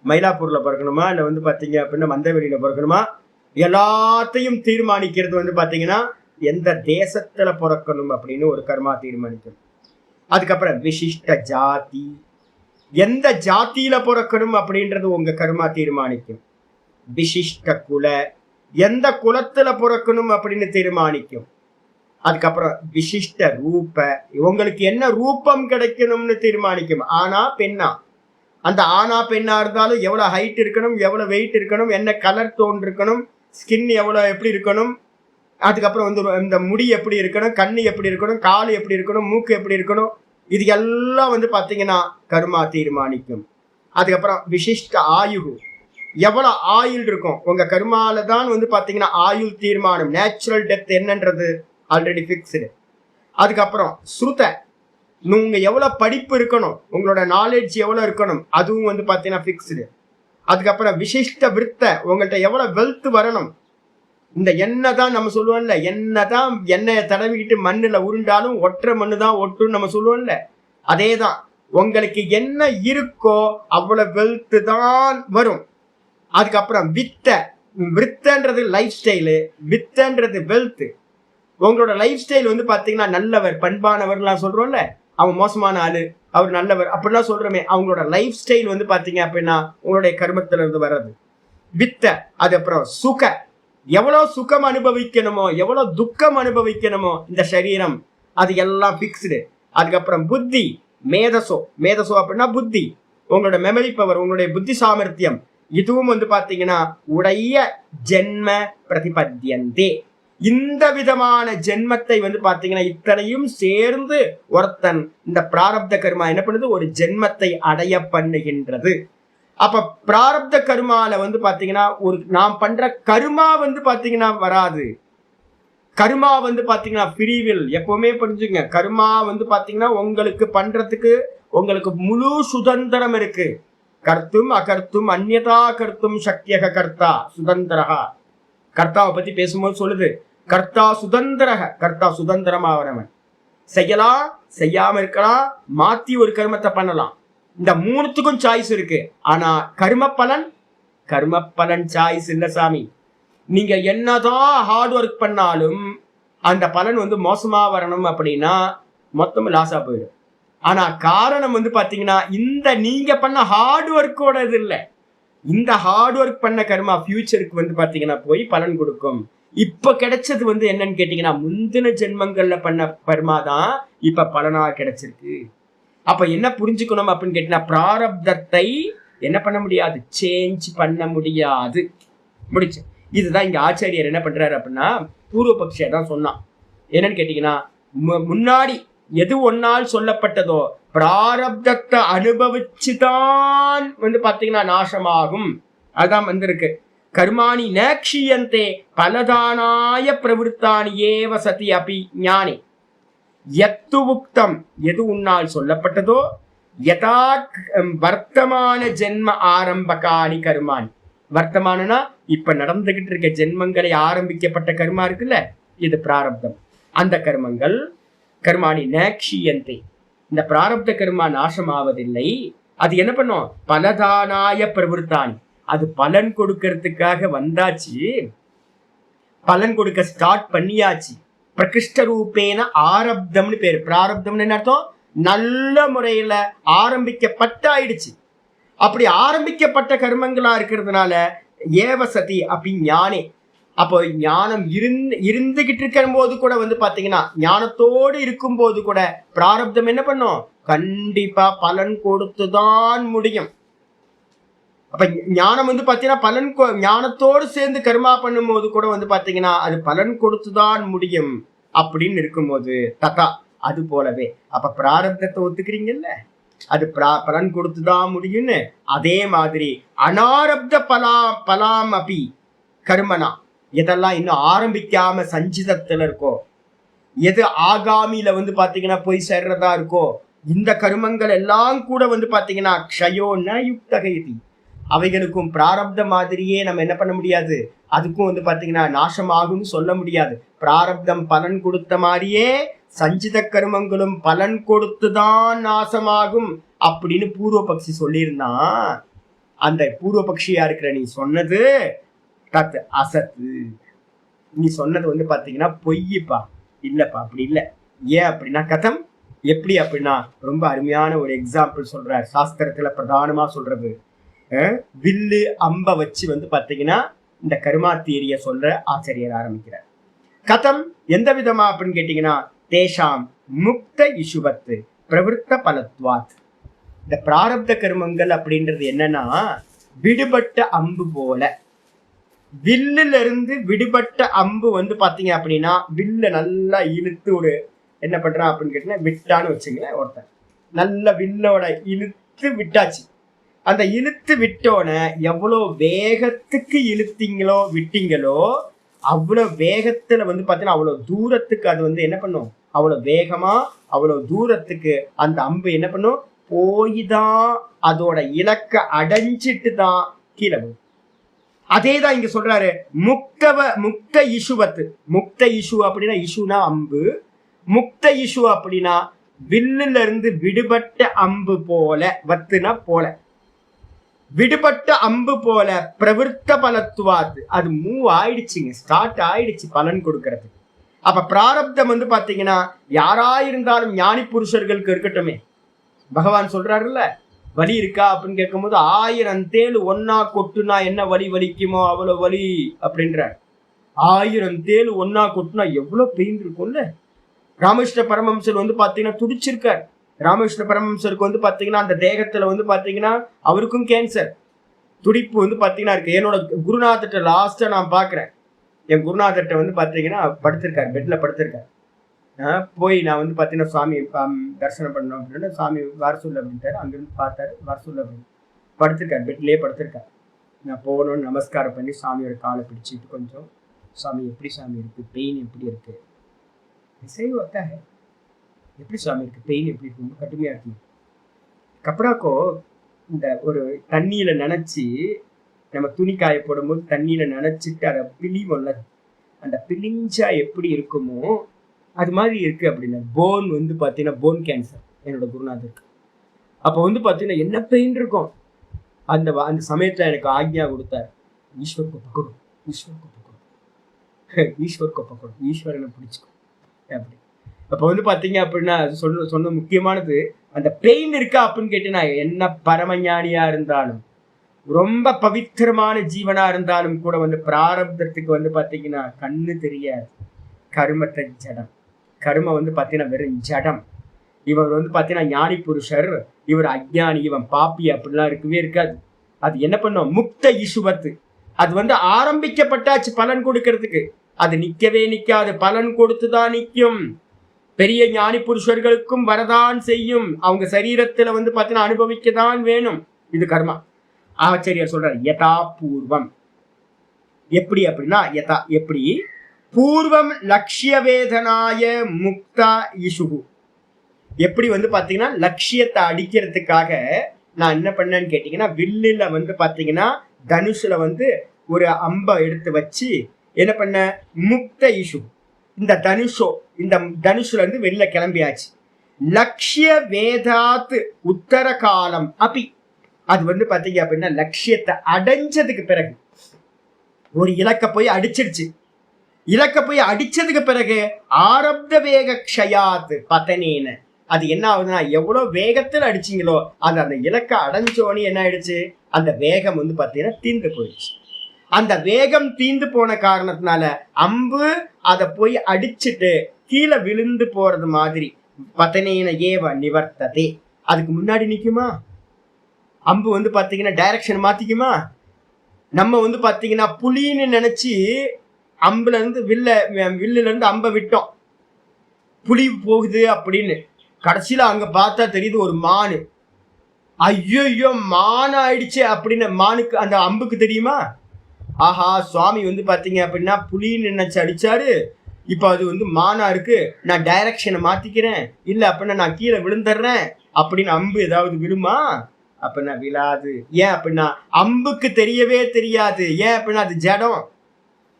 மயிலாப்பூர்ல பிறக்கணுமா, இல்ல வந்து பாத்தீங்க அப்படின்னா மந்தவெளியில பிறக்கணுமா, எல்லாத்தையும் தீர்மானிக்கிறது வந்து பாத்தீங்கன்னா எந்த தேசத்துல பிறக்கணும் அப்படின்னு ஒரு கர்மா தீர்மானிக்கும். அதுக்கப்புறம் விசிஷ்ட ஜாதி, எந்த ஜாத்தியில பிறக்கணும் அப்படின்றது உங்க கர்மா தீர்மானிக்கும். விசிஷ்ட குல, எந்த குலத்துல பிறக்கணும் அப்படின்னு தீர்மானிக்கும். அதுக்கப்புறம் விசிஷ்ட ரூப, உங்களுக்கு என்ன ரூபம் கிடைக்கணும்னு தீர்மானிக்கும். ஆனா பெண்ணா, அந்த ஆனா பெண்ணா இருந்தாலும் எவ்வளவு ஹைட் இருக்கணும், எவ்வளவு வெயிட் இருக்கணும், என்ன கலர் டோன் இருக்கணும், ஸ்கின் எவ்வளவு எப்படி இருக்கணும், அதுக்கப்புறம் வந்து இந்த முடி எப்படி இருக்கணும், கண்ணு எப்படி இருக்கணும், கால் எப்படி இருக்கணும், மூக்கு எப்படி இருக்கணும், இது எல்லாம் வந்து பாத்தீங்கன்னா கர்மா தீர்மானிக்கும். அதுக்கப்புறம் விசிஷ்ட ஆயுகு, எவ்வளவு ஆயுள் இருக்கும் உங்க கர்மால தான் வந்து பாத்தீங்கன்னா ஆயுள் தீர்மானம். நேச்சுரல் டெத் என்னன்றது ஆல்ரெடி பிக்ஸ்டு. அதுக்கப்புறம் ஸ்ருத, நீங்க எவ்வளவு படிப்பு இருக்கணும், உங்களோட நாலேஜ் எவ்வளவு இருக்கணும், அதுவும் வந்து பாத்தீங்கன்னா பிக்ஸ்டு. அதுக்கப்புறம் விசிஷ்ட விருத்த, உங்கள்கிட்ட எவ்வளவு வெல்த் வரணும். இந்த எண்ணெய் தான் நம்ம சொல்லுவோம்ல, என்னதான் எண்ணெயை தடவிக்கிட்டு மண்ணுல உருண்டாலும் ஒற்றை மண்ணு தான் ஒட்டுன்னு நம்ம சொல்லுவோம்ல, அதேதான். உங்களுக்கு என்ன இருக்கோ அவ்வளவு வெல்த் தான் வரும். அதுக்கப்புறம் வித்த, வித்தன்றது லைஃப் ஸ்டைலு, வித்தன்றது வெல்த். உங்களோட லைஃப் ஸ்டைல் வந்து பாத்தீங்கன்னா நல்லவர் பண்பானவர்லாம் சொல்றோம்ல, அவன் மோசமான ஆளு அவர் நல்லவர் அப்படிலாம் சொல்றோமே, அவங்களோட லைஃப் ஸ்டைல் வந்து பாத்தீங்க அப்படின்னா உங்களுடைய கர்மத்துல இருந்து வர்றது வித்த. அதுக்கப்புறம் சுக, எவ்வளவு சுகம் அனுபவிக்கணுமோ எவ்வளவு துக்கம் அனுபவிக்கணுமோ இந்த சரீரம், அது எல்லாம் பிக்ஸ்டு. அதுக்கப்புறம் புத்தி, மேதசோ, மேதசோ அப்படின்னா புத்தி, உங்களோட மெமரி பவர், உங்களுடைய புத்தி சாமர்த்தியம், இதுவும் வந்து பாத்தீங்கன்னா உடைய ஜென்ம பிரதிபத்தியந்தே. இந்த விதமான ஜென்மத்தை வந்து பாத்தீங்கன்னா இத்தனையும் சேர்ந்து ஒருத்தன் இந்த பிராரப்த கர்மா என்ன பண்ணுது, ஒரு ஜென்மத்தை அடைய பண்ணுகின்றது. அப்ப பிராரப்த கர்மால வந்து பாத்தீங்கன்னா ஒரு நாம் பண்ற கர்மா வந்து பாத்தீங்கன்னா வராது. கர்மா வந்து பாத்தீங்கன்னா ஃப்ரீவில், எப்பவுமே புரிஞ்சுங்க, கர்மா வந்து பாத்தீங்கன்னா உங்களுக்கு பண்றதுக்கு உங்களுக்கு முழு சுதந்திரம் இருக்கு. கர்த்தும் அகர்த்தும் அந்யதா கர்த்தும் சக்தியக கர்த்தா சுதந்திரகா. கர்த்தாவை பத்தி பேசும்போது சொல்லுது, கர்த்தா சுதந்திரக, கர்த்தா சுதந்திரமாவனவன். செய்யலாம், செய்யாம இருக்கலாம், மாத்தி ஒரு கர்மத்தை பண்ணலாம். இந்த மூணுத்துக்கும் சாய்ஸ் இருக்கு. ஆனா கர்ம பலன், கர்ம பலன் சாய்ஸ் இல்ல சாமி. நீங்க என்னதான் ஹார்ட் ஒர்க் பண்ணாலும் அந்த பலன் வந்து மோசமா வரணும் அப்படின்னா மொத்தம் லாஸா போயிடும். ஆனா காரணம் வந்து பாத்தீங்கன்னா இந்த நீங்க பண்ண ஹார்ட் ஒர்க்கோட இது இல்ல, இந்த ஹார்ட் ஒர்க் பண்ண கர்மா ஃபியூச்சருக்கு வந்து பாத்தீங்கன்னா போய் பலன் கொடுக்கும். இப்ப கிடைச்சது வந்து என்னன்னு கேட்டீங்கன்னா முந்தின ஜென்மங்கள்ல பண்ண கர்மா தான் இப்ப பலனா கிடைச்சிருக்கு. அப்ப என்ன புரிஞ்சுக்கணும் அப்படின்னு கேட்டீங்கன்னா, பிராரப்தத்தை என்ன பண்ண முடியாது, சேஞ்ச் பண்ண முடியாது. முடிச்சு. இதுதான் இங்க ஆச்சாரியர் என்ன பண்றாரு அப்படின்னா பூர்வபக்ஷியா தான் சொன்னான். என்னன்னு கேட்டீங்கன்னா, முன்னாடி எது ஒன்னால் சொல்லப்பட்டதோ பிராரப்தத்தை அனுபவிச்சுதான் வந்து பாத்தீங்கன்னா நாசமாகும். அதான் வந்திருக்கு. கர்மாணி நேக்ஷியந்தே பலதானாய பிரவருத்தானி ஏவ சதி அபி ஞானி. எத்து உக்தம், எது உன்னால் சொல்லப்பட்டதோ, யதா வர்த்தமான ஜென்ம ஆரம்பகாணி கர்மாணி. வர்த்தமானனா இப்ப நடந்துகிட்டு இருக்க ஜென்மங்களை ஆரம்பிக்கப்பட்ட கர்மா இருக்குல்ல, இது பிராரப்தம். அந்த கர்மங்கள் கர்மாணி நேக்ஷியந்தே, இந்த பிராரப்த கர்மா நாசமாவதில்லை. அது என்ன பண்ணும், பலதானாய பிரவருத்தானி, அது பலன் கொடுக்கறதுக்காக வந்தாச்சு, பலன் கொடுக்க ஸ்டார்ட் பண்ணியாச்சு. பிரகிருஷ்ட ரூபேன ஆரப்தம்னு பேரு. பிராரப்தம்னு என்ன அர்த்தம், நல்ல முறையில ஆரம்பிக்கப்பட்டாயிடுச்சு. அப்படி ஆரம்பிக்கப்பட்ட கர்மங்களா இருக்கிறதுனால ஏவசதி அப்படி ஞானே. அப்போ ஞானம் இருந்துகிட்டு இருக்கிற போது கூட வந்து பாத்தீங்கன்னா ஞானத்தோடு இருக்கும் போது கூட பிராரப்தம் என்ன பண்ணும், கண்டிப்பா பலன் கொடுத்துதான் முடியும். அப்ப ஞானம் வந்து பாத்தீங்கன்னா பலன் ஞானத்தோடு சேர்ந்து கர்மா பண்ணும் போது கூட வந்து பாத்தீங்கன்னா அது பலன் கொடுத்துதான் முடியும் அப்படின்னு இருக்கும்போது ததா அது போலவே. அப்ப பிராரப்தத்தை ஒத்துக்கிறீங்கல்ல, அது பலன் கொடுத்துதான் முடியும்னு. அதே மாதிரி அனாரப்த பலாம் அப்பி கர்மனா, எதெல்லாம் இன்னும் ஆரம்பிக்காம சஞ்சிதத்துல இருக்கோ, எது ஆகாமியில பாத்தீங்கன்னா போய் சேர்றதா இருக்கோ, இந்த கருமங்கள் எல்லாம் கூட பாத்தீங்கன்னா க்ஷயோ ந யுக்தகைதி, அவைகளுக்கும் பிராரப்த மாதிரியே நம்ம என்ன பண்ண முடியாது, அதுக்கும் பாத்தீங்கன்னா நாசமாகும்னு சொல்ல முடியாது. பிராரப்தம் பலன் கொடுத்த மாதிரியே சஞ்சித கருமங்களும் பலன் கொடுத்துதான் நாசமாகும் அப்படின்னு பூர்வபக்ஷி சொல்லியிருந்தான். அந்த பூர்வபக்ஷியா இருக்கிற நீ சொன்னது தத் அசத்து, நீ சொன்னது பாத்தீங்கன்னா பொய்யப்பா, இல்லப்பா அப்படி இல்லை. ஏன் அப்படின்னா கதம், எப்படி அப்படின்னா ரொம்ப அருமையான ஒரு எக்ஸாம்பிள் சொல்றார். சாஸ்திரத்துல பிரதானமா சொல்றது, வில்லு அம்ப வச்சு பாத்தீங்கன்னா இந்த கர்மா தியரிய சொல்ற ஆச்சரியர் ஆரம்பிக்கிறார். கதம் எந்த விதமா அப்படின்னு கேட்டீங்கன்னா, தேஷாம் முக்த இசுவத்து பிரவருத்த பலத்வாத். இந்த பிராரப்த கர்மங்கள் அப்படின்றது என்னன்னா, விடுபட்ட அம்பு போல. வில்லுல இருந்து விடுபட்ட அம்பு பாத்தீங்க அப்படின்னா, வில்ல நல்லா இழுத்து ஒரு என்ன பண்றான் அப்படின்னு கேட்டீங்கன்னா, விட்டான்னு வச்சுங்களேன். ஒருத்தன் நல்ல வில்லோட இழுத்து விட்டாச்சு. அந்த இழுத்து விட்டோன எவ்வளோ வேகத்துக்கு இழுத்தீங்களோ விட்டீங்களோ, அவ்வளவு வேகத்துல பாத்தீங்கன்னா அவ்வளவு தூரத்துக்கு அது என்ன பண்ணும், அவ்வளவு வேகமா அவ்வளவு தூரத்துக்கு அந்த அம்பு என்ன பண்ணும், போய்தான் அதோட இலக்க அடைஞ்சிட்டு தான் கீழே போகும். அதேதான் இங்க சொல்றாரு, முக்த இசுவத்து. முக்த இசு அப்படின்னா, இசுனா அம்பு, முக்த இசு அப்படின்னா வில்லுல இருந்து விடுபட்ட அம்பு போல, வத்துனா போல, விடுபட்ட அம்பு போல பிரவருத்த பலத்துவாத்து, அது மூவ் ஆயிடுச்சுங்க, ஸ்டார்ட் ஆயிடுச்சு பலன் கொடுக்கறதுக்கு. அப்ப பிராரப்தம் பாத்தீங்கன்னா யாராயிருந்தாலும் ஞானி புருஷர்களுக்கு இருக்கட்டுமே. பகவான் சொல்றாருல்ல, வலி இருக்கா அப்படின்னு கேட்கும் போது 1000 தேள் ஒன்னா கொட்டுனா என்ன வலி வலிக்குமோ அவ்வளவு வலி அப்படின்ற. 1000 தேள் ஒன்னா கொட்டுனா எவ்வளவு பெயின் இருக்கும்ல. ராமகிருஷ்ண பரமஹம்சர் பாத்தீங்கன்னா துடிச்சிருக்கார். ராமகிருஷ்ண பரமஹம்சருக்கு பாத்தீங்கன்னா அந்த தேகத்துல பாத்தீங்கன்னா அவருக்கும் கேன்சர், துடிப்பு பாத்தீங்கன்னா இருக்கு. என்னோட குருநாதர்கிட்ட லாஸ்டா நான் பாக்குறேன், என் குருநாதர்கிட்ட பாத்தீங்கன்னா படுத்திருக்காரு, பெட்ல படுத்திருக்காரு. போய் நான் பாத்தீங்கன்னா சுவாமி தரிசனம் பண்ணணும் அப்படின்னு, சாமி வர சொல்லு அப்படின்ட்டாரு. அங்கிருந்து பார்த்தாரு, வர சொல்லு அப்படின்னு படுத்திருக்காரு, பெட்லயே படுத்திருக்காரு. நான் போகணும்னு நமஸ்காரம் பண்ணி சாமியோட காலை பிடிச்சிட்டு, கொஞ்சம் சாமி எப்படி சாமி இருக்கு, பெயின் எப்படி இருக்கு, சரி होता है, எப்படி சாமி இருக்கு, பெயின் எப்படி இருக்கு, ரொம்ப கடுமையா இருக்கு. கப்படாக்கோ இந்த ஒரு தண்ணியில நினைச்சு, நம்ம துணி காய போடும்போது தண்ணியில நினைச்சிட்டு அதை பிழிவோம்ல, அந்த பிழிஞ்சா எப்படி இருக்குமோ அது மாதிரி இருக்கு அப்படின்னா. போன் பாத்தீங்கன்னா போன் கேன்சர் என்னோட குருநாதருக்கு. அப்ப பாத்தீங்கன்னா என்ன பெயின் இருக்கும். அந்த அந்த சமயத்துல எனக்கு ஆக்ஞா கொடுத்தார், ஈஸ்வர் को पकड़ो, ईश्वर को पकड़ो, ईश्वर को पकड़ो, ஈஸ்வரனை பிடிச்சுக்கோ அப்படி. அப்ப பாத்தீங்க அப்படின்னா சொன்ன முக்கியமானது, அந்த பெயின் இருக்கா அப்படின்னு கேட்டீங்கன்னா, என்ன பரமஞானியா இருந்தாலும், ரொம்ப பவித்திரமான ஜீவனா இருந்தாலும் கூட பிராரப்தத்துக்கு பாத்தீங்கன்னா கண்ணு தெரியாது. கர்மத்தை ஜடம், கர்ம பாத்தீங்கன்னா வெறும் ஜடம். இவர் பாத்தீங்கன்னா ஞானி புருஷர், இவர் அஜ்ஞானி, இவன் பாப்பி அப்படிலாம் இருக்கவே இருக்காது. அது என்ன பண்ணும், முக்த இசுவத்து. அது ஆரம்பிக்கப்பட்டாச்சு பலன் கொடுக்கறதுக்கு, அது நிக்கவே நிக்காது, பலன் கொடுத்துதான் நிக்கும். பெரிய ஞானி புருஷர்களுக்கும் வரதான் செய்யும், அவங்க சரீரத்துல பாத்தீங்கன்னா அனுபவிக்கதான் வேணும். இது கர்மா. ஆச்சரியர் சொல்றார், யதா பூர்வம். எப்படி அப்படின்னா, யதா எப்படி, பூர்வம் லட்சிய வேதனாய முக்தா இசுகு. எப்படி பாத்தீங்கன்னா லட்சியத்தை அடிக்கிறதுக்காக நான் என்ன பண்ணேன்னு கேட்டீங்கன்னா, வில்லுல பாத்தீங்கன்னா தனுஷுல ஒரு அம்பை எடுத்து வச்சு என்ன பண்ண, முக்த இசு, இந்த தனுஷுல வெளில கிளம்பியாச்சு. லட்சிய வேதாத்து உத்தர காலம் அப்படி. அது பாத்தீங்க அப்படின்னா லட்சியத்தை அடைஞ்சதுக்கு பிறகு, ஒரு இலக்க போய் அடிச்சிருச்சு, இலக்க போய் அடிச்சதுக்கு பிறகு ஆரப்த வேக க்ஷயாத் பதனேன, அது என்ன ஆகுதுன்னா, எவ்வளவு வேகத்துல அடிச்சீங்களோ அந்த இலக்க அடைஞ்சோன்னு என்ன ஆயிடுச்சு, அந்த வேகம் பாத்தீங்கன்னா தீர்ந்து போயிடுச்சு. அந்த வேகம் தீர்ந்து போன காரணத்தினால அம்பு அதை போய் அடிச்சுட்டு கீழே விழுந்து போறது மாதிரி பதனேன ஏவ நிவர்த்ததே. அதுக்கு முன்னாடி நிக்குமா அம்பு பாத்தீங்கன்னா டைரக்ஷன் மாத்திக்குமா? நம்ம பாத்தீங்கன்னா புலின்னு நினைச்சு அம்புல இருந்து வில்லுல இருந்து அம்பை விட்டோம், புலி போகுது அப்படின்னு. கடைசியில அங்க பார்த்தா தெரியுது ஒரு மானு. ஐயோ மான் ஆயிடுச்சு அப்படின்னு மானுக்கு அந்த அம்புக்கு தெரியுமா? ஆஹா, சுவாமி வந்து பாத்தீங்க அப்படின்னா புலின்னு நினைச்சு அடிச்சாரு, இப்ப அது வந்து மானா இருக்கு, நான் டைரக்ஷனை மாத்திக்கிறேன், இல்ல அப்படின்னா நான் கீழே விழுந்துடுறேன் அப்படின்னு அம்பு ஏதாவது விழுமா? அப்படின்னா விழாது. ஏன் அப்படின்னா அம்புக்கு தெரியவே தெரியாது. ஏன் அப்படின்னா அது ஜடம்.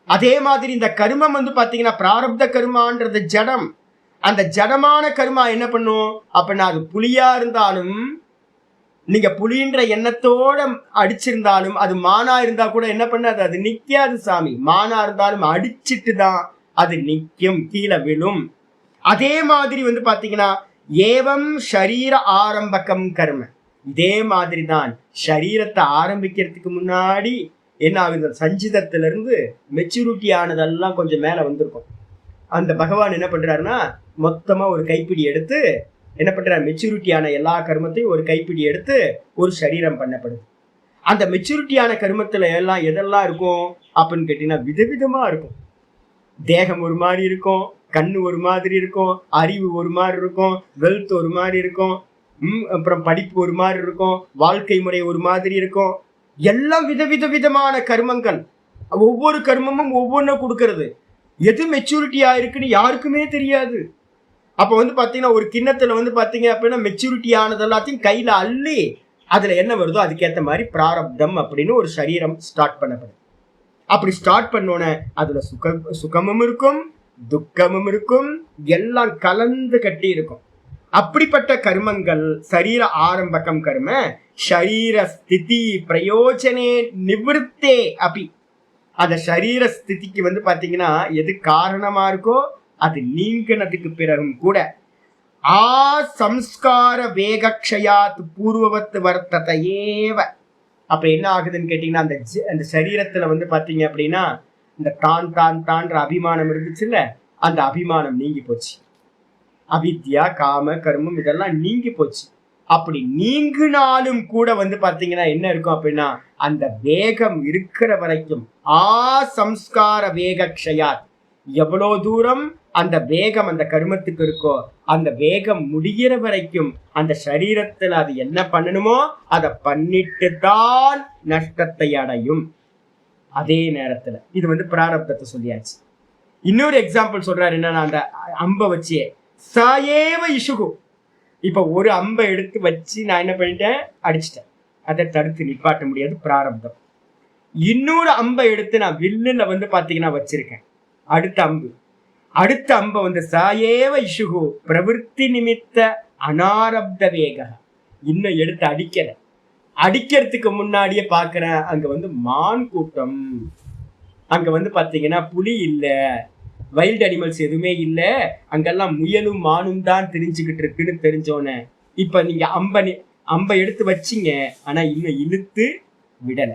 அதே மாதிரி இந்த கருமம் வந்து பாத்தீங்கன்னா பிராரப்த கருமான்றது ஜடம். அந்த ஜடமான கருமா என்ன பண்ணும் அப்படின்னா அது புலியா இருந்தாலும், நீங்க புலின்ற எண்ணத்தோட அடிச்சிருந்தாலும், அது மானா இருந்தா கூட என்ன பண்ணாது, அது நிக்காது சாமி. மானா இருந்தாலும் அடிச்சிட்டு தான் அது நிக்கும், கீழே விழும். அதே மாதிரி வந்து பாத்தீங்கன்னா ஏவம் ஷரீர ஆரம்பகம் கர்ம. இதே மாதிரி தான் ஷரீரத்தை ஆரம்பிக்கிறதுக்கு முன்னாடி என்ன ஆகுது, சஞ்சிதத்திலிருந்து மெச்சூரிட்டி ஆனதெல்லாம் கொஞ்சம் மேல வந்திருக்கும். அந்த பகவான் என்ன பண்றாருன்னா மொத்தமா ஒரு கைப்பிடி எடுத்து என்ன பண்றாரு, மெச்சூரிட்டியான எல்லா கர்மத்தையும் ஒரு கைப்பிடி எடுத்து ஒரு சரீரம் பண்ணப்படுது. அந்த மெச்சூரிட்டியான கர்மத்துல எல்லாம் எதெல்லாம் இருக்கும் அப்படின்னு கேட்டீங்கன்னா விதவிதமா இருக்கும். தேகம் ஒரு மாதிரி இருக்கும், கண்ணு ஒரு மாதிரி இருக்கும், அறிவு ஒரு மாதிரி இருக்கும், வெல்த் ஒரு மாதிரி இருக்கும், அப்புறம் படிப்பு ஒரு மாதிரி இருக்கும், வாழ்க்கை முறை ஒரு மாதிரி இருக்கும். எல்லாம் விதவிதமான கர்மங்கள். ஒவ்வொரு கர்மமும் ஒவ்வொன்றும் கொடுக்கறது. எது மெச்சூரிட்டியா இருக்குன்னு யாருக்குமே தெரியாது. அப்ப வந்து பாத்தீங்கன்னா ஒரு கிண்ணத்துல வந்து பாத்தீங்க அப்படின்னா மெச்சூரிட்டி ஆனது எல்லாத்தையும் கையில அள்ளி அதுல என்ன வருதோ அதுக்கேற்ற மாதிரி பிராரப்தம் அப்படின்னு ஒரு சரீரம் ஸ்டார்ட் பண்ணப்படும். அப்படி ஸ்டார்ட் பண்ணோன்னே அதுல சுகமும் இருக்கும், துக்கமும் இருக்கும், எல்லாம் கலந்து கட்டி இருக்கும். அப்படிப்பட்ட கர்மங்கள் சரீர ஆரம்பகம் கர்ம ஷரீர ஸ்திதி பிரயோஜனே நிவர்த்தே அப்படி. அந்த சரீர ஸ்திதிக்கு வந்து பாத்தீங்கன்னா எது காரணமா இருக்கோ அது நீங்கினதுக்கு பிறகும் கூட ஆ சம்ஸ்கார வேகக்ஷயாத் பூர்வவத் வர்த்ததையேவ. அப்ப என்ன ஆகுதுன்னு கேட்டீங்கன்னா அந்த சரீரத்துல வந்து பாத்தீங்க அப்படின்னா இந்த தான்ற அபிமானம் இருந்துச்சுல்ல, அந்த அபிமானம் நீங்கி போச்சு. அவித்யா காம கர்மம் இதெல்லாம் நீங்கி போச்சு. அப்படி நீங்கினாலும் கூட வந்து பாத்தீங்கன்னா என்ன இருக்கும் அப்படின்னா அந்த வேகம் இருக்கிற வரைக்கும் ஆ சம்ஸ்கார வேகக்ஷயாத். எவ்வளவு தூரம் அந்த வேகம் அந்த கர்மத்துக்கு இருக்கோ அந்த வேகம் முடிகிற வரைக்கும் அந்த சரீரத்துல அது என்ன பண்ணணுமோ அதை பண்ணிட்டு தான் நஷ்டத்தை அடையும். அதே நேரத்துல இது வந்து பிராரப்தத்தை சொல்லியாச்சு. இன்னொரு எக்ஸாம்பிள் சொல்றாரு என்னன்னா அந்த அம்பை வச்சே சாயேவ இசுகு. இப்ப ஒரு அம்பை எடுத்து வச்சு நான் என்ன பண்ணிட்டேன், அடிச்சிட்டேன், அதை தடுத்து நிப்பாட்ட முடியாது, பிராரப்தம். இன்னொரு அம்பை எடுத்து நான் வில்லுல வந்து பாத்தீங்கன்னா வச்சிருக்கேன், அடுத்த அம்பை வந்து சாயேவ இசுகு பிரவிற்த்தி நிமித்த அனாரப்த வேக. இன்னும் எடுத்து அடிக்கிறதுக்கு முன்னாடியே பாக்குறேன் அங்க வந்து மான் கூட்டம், அங்க வந்து பாத்தீங்கன்னா புலி இல்ல, வைல்டு அனிமல்ஸ் எதுவுமே இல்ல, அங்கெல்லாம் முயலும் மானும் தான் தெரிஞ்சுக்கிட்டு இருக்குன்னு தெரிஞ்சோன்னே இப்ப நீங்க அம்பை எடுத்து வச்சிங்க, ஆனா இன்னும் இழுத்து விடல.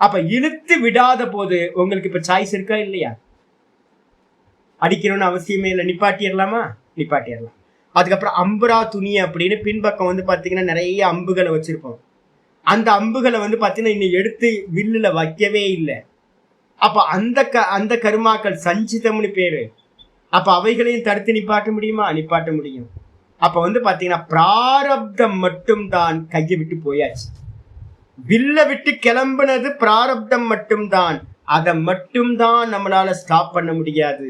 அப்ப இழுத்து விடாத போது உங்களுக்கு இப்ப சாய்ஸ் இருக்கா இல்லையா? அடிக்கணும்னு அவசியமே இல்லை, நிப்பாட்டிடலாமா? நிப்பாட்டிடலாம். அதுக்கப்புறம் அம்புரா துணி அப்படின்னு பின்பக்கம் வந்து பாத்தீங்கன்னா நிறைய அம்புகளை வச்சிருப்போம். அந்த அம்புகளை வந்து பாத்தீங்கன்னா இன்னும் எடுத்து வில்லுல வைக்கவே இல்லை. அப்ப அந்த கருமாக்கள் சஞ்சிதம்னு பேரு. அப்ப அவைகளையும் தடுத்து நிப்பாட்ட முடியுமா? நிப்பாட்ட முடியும். அப்ப வந்து பாத்தீங்கன்னா பிராரப்தம் மட்டும் தான் கையை விட்டு போயாச்சு. வில்ல விட்டு கிளம்புனது பிராரப்தம் மட்டும்தான், அதை மட்டும்தான் நம்மளால ஸ்டாப் பண்ண முடியாது.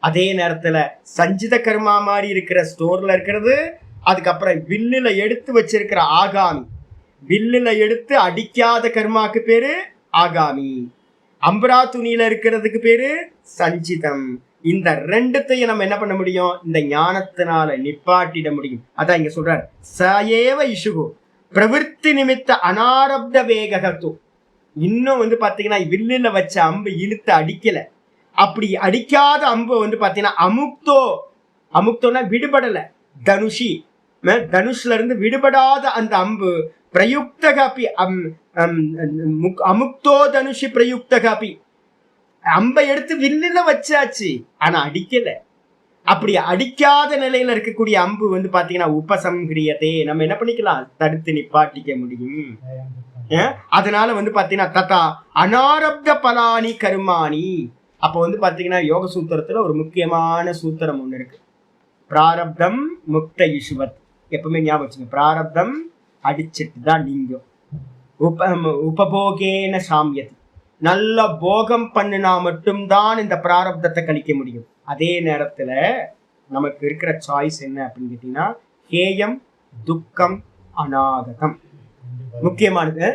அதே நேரத்துல சஞ்சித கர்மா மாதிரி இருக்கிற ஸ்டோர்ல இருக்கிறது, அதுக்கப்புறம் வில்லுல எடுத்து வச்சிருக்கிற ஆகாமி, வில்லுல எடுத்து அடிக்காத கர்மாக்கு பேரு ஆகாமி, அம்பரா துணியில இருக்கிறதுக்கு பேரு சஞ்சிதம். இந்த ரெண்டுத்தையும் நம்ம என்ன பண்ண முடியும், இந்த ஞானத்தினால நிப்பாட்டிட முடியும். அதான் இங்க சொல்றாரு சயேவ இசுகு பிரவிற்த்தி நிமித்த அனாரப்த வேகத்து. இன்னும் வந்து பாத்தீங்கன்னா வில்லுல வச்ச அம்பு இழுத்து அடிக்கல. அப்படி அடிக்காத அம்பு வந்து பாத்தீங்கன்னா அமுக்தோனா விடுபடல, தனுஷ்ல இருந்து விடுபடாத அந்த அம்பு பிரயுக்தகாபி அமுக்தோ தனுஷி பிரயுக்தகாபி. அம்பை எடுத்து வில்லுல வச்சாச்சு, ஆனா அடிக்கல. அப்படி அடிக்காத நிலையில இருக்கக்கூடிய அம்பு வந்து பாத்தீங்கன்னா உபசம்ஹிரியதே, நம்ம என்ன பண்ணிக்கலாம், தடுத்து நிப்பாட்டிக்க முடியும். அதனால வந்து பாத்தீங்கன்னா ததா அனாரப்த பலானி கர்மாணி. அப்ப வந்து பாத்தீங்கன்னா யோக சூத்திரத்துல ஒரு முக்கியமான சூத்திரம் ஒண்ணு இருக்கு, பிராரப்தம் முக்த இசுவத். எப்பவுமே ஞாபகம் வச்சுங்க, பிராரப்தம் அடிச்சிட்டு தான் நீங்கும். உபபோகேன சாமியது, நல்ல போகம் பண்ணினா மட்டும்தான் இந்த பிராரப்தத்தை கழிக்க முடியும். அதே நேரத்துல நமக்கு இருக்கிற சாய்ஸ் என்ன அப்படின்னு கேட்டீங்கன்னா, ஹேயம் துக்கம் அநாகதம். முக்கியமானது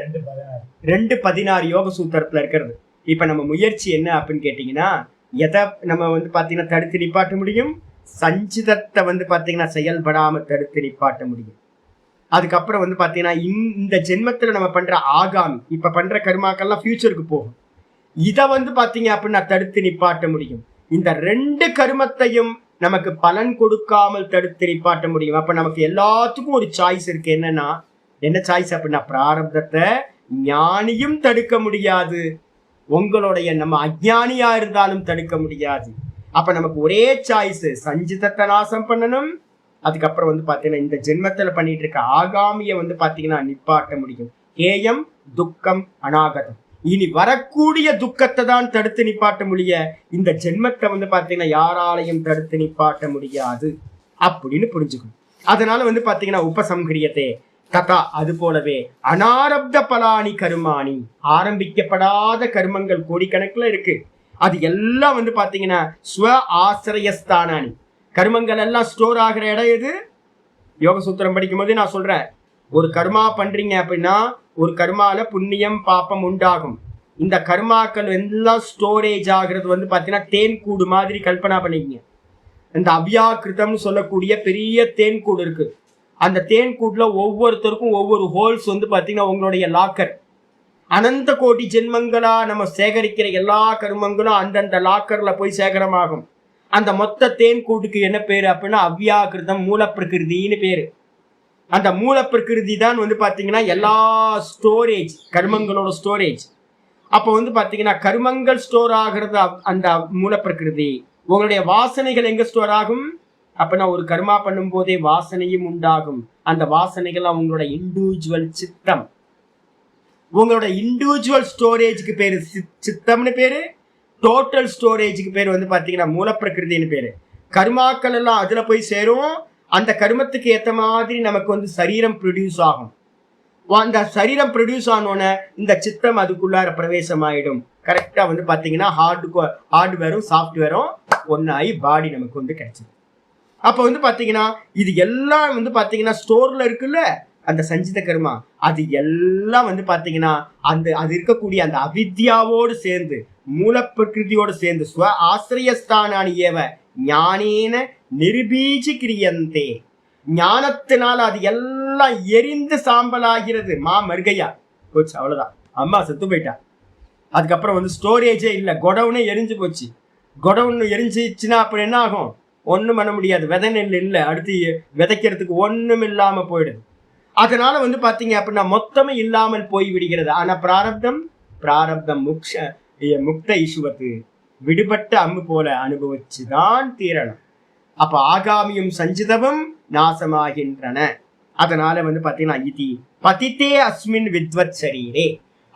2:16 யோக சூத்திரத்துல இருக்கிறது. இப்ப நம்ம முயற்சி என்ன அப்படின்னு கேட்டீங்கன்னா, எதை நம்ம பாத்தீங்கன்னா தடுத்து நிப்பாட்ட முடியும்? சஞ்சிதத்தை பாத்தீங்கன்னா செயல்படாம தடுத்து நிப்பாட்ட முடியும். அதுக்கப்புறம் பாத்தீங்கன்னா இந்த ஜென்மத்துல நம்ம பண்ற ஆகாமி, இப்ப பண்ற கர்மாக்கள்லாம் ஃபியூச்சருக்கு போகும். இதை பாத்தீங்க அப்படின்னா தடுத்து நிப்பாட்ட முடியும். இந்த 2 கர்மத்தையும் நமக்கு பலன் கொடுக்காமல் தடுத்து நிப்பாட்ட முடியும். அப்ப நமக்கு எல்லாத்துக்கும் ஒரு சாய்ஸ் இருக்கு. என்னன்னா, என்ன சாய்ஸ் அப்படின்னா, பிராரப்தத்தை ஞானியும் தடுக்க முடியாது, உங்களுடைய நம்ம அஜ்ஞானியா இருந்தாலும் தடுக்க முடியாது. அப்ப நமக்கு ஒரே சாய்ஸ், சஞ்சிதத்தை நாசம் பண்ணணும். அதுக்கப்புறம் பாத்தீங்கன்னா இந்த ஜென்மத்துல பண்ணிட்டு இருக்க ஆகாமிய பாத்தீங்கன்னா நிப்பாட்ட முடியும். ஏயம் துக்கம் அநாகதம், இனி வரக்கூடிய துக்கத்தை தான் தடுத்து நிப்பாட்ட முடிய, இந்த ஜென்மத்தை பாத்தீங்கன்னா யாராலையும் தடுத்து நிப்பாட்ட முடியாது அப்படின்னு புரிஞ்சுக்கணும். அதனால பாத்தீங்கன்னா உபசம்ஹரியத்தே ததா, அது போலவே அனாரப்த பலானி கருமானி, ஆரம்பிக்கப்படாத கர்மங்கள் கோடிக்கணக்குல இருக்கு. அது எல்லாம் பாத்தீங்கன்னா ஸ்வ ஆசிரியஸ்தானானி, கர்மங்கள் எல்லாம் ஸ்டோர் ஆகிற இடம் எது? யோக சூத்திரம் படிக்கும் போது நான் சொல்றேன், ஒரு கர்மா பண்றீங்க அப்படின்னா ஒரு கர்மால புண்ணியம் பாப்பம் உண்டாகும். இந்த கர்மாக்கள் எல்லாம் ஸ்டோரேஜ் ஆகுறது பாத்தீங்கன்னா தேன் கூடு மாதிரி கல்பனா பண்ணிக்கங்க. இந்த அவ்யாக்கிருதம்னு சொல்லக்கூடிய பெரிய தேன் கூடு இருக்கு. அந்த தேன் கூட்டுல ஒவ்வொருத்தருக்கும் ஒவ்வொரு ஹோல்ஸ் பாத்தீங்கன்னா உங்களுடைய லாக்கர். அனந்த கோடி ஜென்மங்களா நம்ம சேகரிக்கிற எல்லா கர்மங்களும் அந்தந்த லாக்கர்ல போய் சேகரமாகும். அந்த மொத்த தேன் கூட்டுக்கு என்ன பேரு அப்படின்னா அவ்யாக்கிருதம், மூல பிரகிருதின்னு பேரு. அந்த மூல பிரகிருதி தான் பாத்தீங்கன்னா எல்லா ஸ்டோரேஜ், கர்மங்களோட ஸ்டோரேஜ். அப்போ பாத்தீங்கன்னா கர்மங்கள் ஸ்டோர் ஆகிறது அந்த மூல பிரகிருதி. உங்களுடைய வாசனைகள் எங்க ஸ்டோர் ஆகும் அப்படின்னா, ஒரு கர்மா பண்ணும் போதே வாசனையும் உண்டாகும். அந்த வாசனைகள் உங்களோட இண்டிவிஜுவல் சித்தம், உங்களோட இண்டிவிஜுவல் ஸ்டோரேஜுக்கு பேரு சித்தம்னு பேரு. டோட்டல் ஸ்டோரேஜுக்கு பேர் பாத்தீங்கன்னா மூலப்பிரகிருதின்னு பேரு. கர்மாக்கள் எல்லாம் அதுல போய் சேரும். அந்த கர்மத்துக்கு ஏத்த மாதிரி நமக்கு சரீரம் ப்ரொடியூஸ் ஆகும். அந்த சரீரம் ப்ரொடியூஸ் ஆனோன்னு இந்த சித்தம் அதுக்குள்ளார பிரவேசம் ஆயிடும். கரெக்டா பாத்தீங்கன்னா ஹார்ட்வேரும் சாஃப்ட்வேரும் ஒன்னாயி பாடி நமக்கு கிடைச்சது. அப்ப பாத்தீங்கன்னா இது எல்லாம் பாத்தீங்கன்னா ஸ்டோர்ல இருக்குல்ல, அந்த சஞ்சித கர்மா, அது எல்லாம் பாத்தீங்கன்னா அது இருக்கக்கூடிய அந்த அவித்யாவோடு சேர்ந்து, மூல பிரகிருதியோடு சேர்ந்து ஸ்வ ஆசிரியஸ்தானானி ஏவ ஞானேன நிர்பீஜி கிரியந்தே, ஞானத்தினால அது எல்லாம் எரிந்து சாம்பலாகிறது. மருகையா போச்சு, அவ்வளவுதான், அம்மா செத்து போயிட்டா. அதுக்கப்புறம் ஸ்டோரேஜே இல்லை, கொடவுனே எரிஞ்சு போச்சு. கொடவுன்னு எரிஞ்சிச்சுன்னா அப்புறம் என்ன ஆகும்? ஒண்ணும் பண்ண முடியாது. விதை நெல் இல்லை, அடுத்து விதைக்கிறதுக்கு ஒண்ணும் இல்லாம போயிடுது. அதனால பாத்தீங்க அப்படின்னா மொத்தமே இல்லாமல் போய் விடுகிறது. ஆனா பிராரப்தம் முக்த ஈஸ்வத்து, விடுபட்ட அம்பு போல அனுபவிச்சுதான் தீரணும். அப்ப ஆகாமியும் சஞ்சிதமும் நாசமாகின்றன. அதனால பாத்தீங்கன்னா இதி பதித்தே அஸ்மின் வித்வத் சரீரே,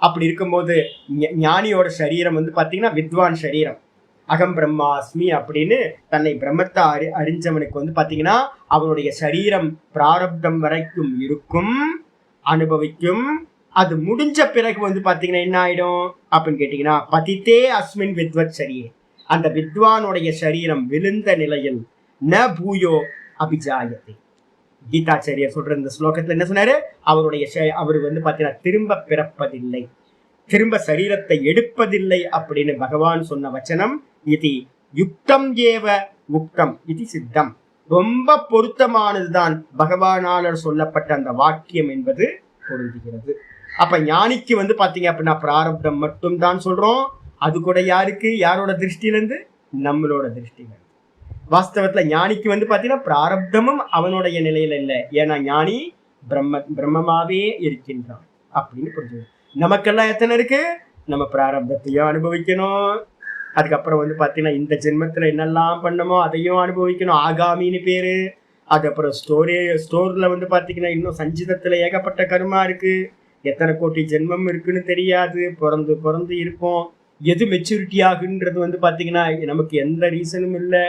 அப்படி இருக்கும்போது ஞானியோட சரீரம் பாத்தீங்கன்னா வித்வான் சரீரம். அகம் பிரம்மாஸ்மி அப்படின்னு தன்னை பிரம்மத்தை அறிஞ்சவனுக்கு பாத்தீங்கன்னா அவனுடைய சரீரம் பிராரப்தம் வரைக்கும் இருக்கும், அனுபவிக்கும். அது முடிஞ்ச பிறகு பாத்தீங்கன்னா என்ன ஆயிடும் அப்படின்னு கேட்டீங்கன்னா, பதித்தே அஸ்மின் வித்வத் சரீரே, அந்த வித்வானுடைய சரீரம் விழுந்த நிலையில் ந பூயோ அபிஜாயத்தை. கீதாச்சாரியர் சொல்ற இந்த ஸ்லோகத்துல என்ன சொன்னாரு? அவர் பாத்தீங்கன்னா திரும்ப பிறப்பதில்லை, திரும்ப சரீரத்தை எடுப்பதில்லை அப்படின்னு பகவான் சொன்ன வச்சனம். இது யுக்தம் ஏவ முக்தம் இது சித்தம், ரொம்ப பொருத்தமானதுதான் பகவானாளர் சொல்லப்பட்ட அந்த வாக்கியம் என்பது பொருந்துகிறது. அப்ப ஞானிக்கு பாத்தீங்க அப்படின்னா பிராரப்தம் மட்டும் தான் சொல்றோம். அது கூட யாருக்கு? யாரோட திருஷ்டியிலிருந்து? நம்மளோட திருஷ்டியில. வாஸ்தவத்துல ஞானிக்கு பாத்தீங்கன்னா பிராரப்தமும் அவனுடைய நிலையில இல்லை. ஏன்னா ஞானி பிரம்மமாவே இருக்கின்றான் அப்படின்னு புரிஞ்சு. நமக்கெல்லாம் எத்தனை இருக்கு? நம்ம பிராரப்தத்தையும் அனுபவிக்கணும். அதுக்கப்புறம் பாத்தீங்கன்னா இந்த ஜென்மத்துல என்னெல்லாம் பண்ணமோ அதையும் அனுபவிக்கணும், ஆகாமின்னு பேரு. அதுக்கப்புறம் ஸ்டோர்ல பாத்தீங்கன்னா இன்னும் சஞ்சிதத்துல ஏகப்பட்ட கர்மா இருக்கு. எத்தனை கோடி ஜென்மம் இருக்குன்னு தெரியாது. பிறந்து இருப்போம். எது மெச்சூரிட்டி ஆகுன்றது பாத்தீங்கன்னா நமக்கு எந்த ரீசனும் இல்லை.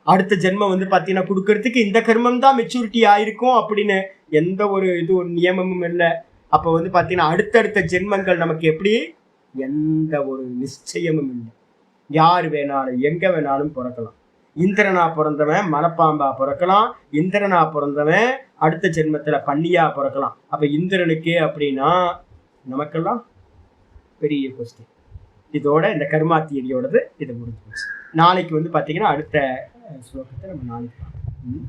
அடுத்த ஜென்மம் பாத்தீங்கன்னா கொடுக்கறதுக்கு இந்த கர்மம் தான் மெச்சூரிட்டி ஆயிருக்கும் அப்படின்னு எந்த ஒரு இது நியமமும் இல்லை. அப்போ வந்து பார்த்தீங்கன்னா அடுத்தடுத்த ஜென்மங்கள் நமக்கு எப்படி எந்த ஒரு நிச்சயமும் இல்லை. யார் வேணாலும் எங்க வேணாலும் பிறக்கலாம். இந்திரனா பிறந்தவன் மலைப்பாம்பா பிறக்கலாம், இந்திரனா பிறந்தவன் அடுத்த ஜென்மத்துல பன்னியா பிறக்கலாம். அப்ப இந்திரனுக்கே அப்படின்னா நமக்கெல்லாம் பெரிய கொஸ்டின். இதோட இந்த கர்மா தியரியோடது இது முடிஞ்சு. நாளைக்கு வந்து பாத்தீங்கன்னா அடுத்த ஸ்லோகத்தை நம்ம நாளைக்கு பார்ப்போம்.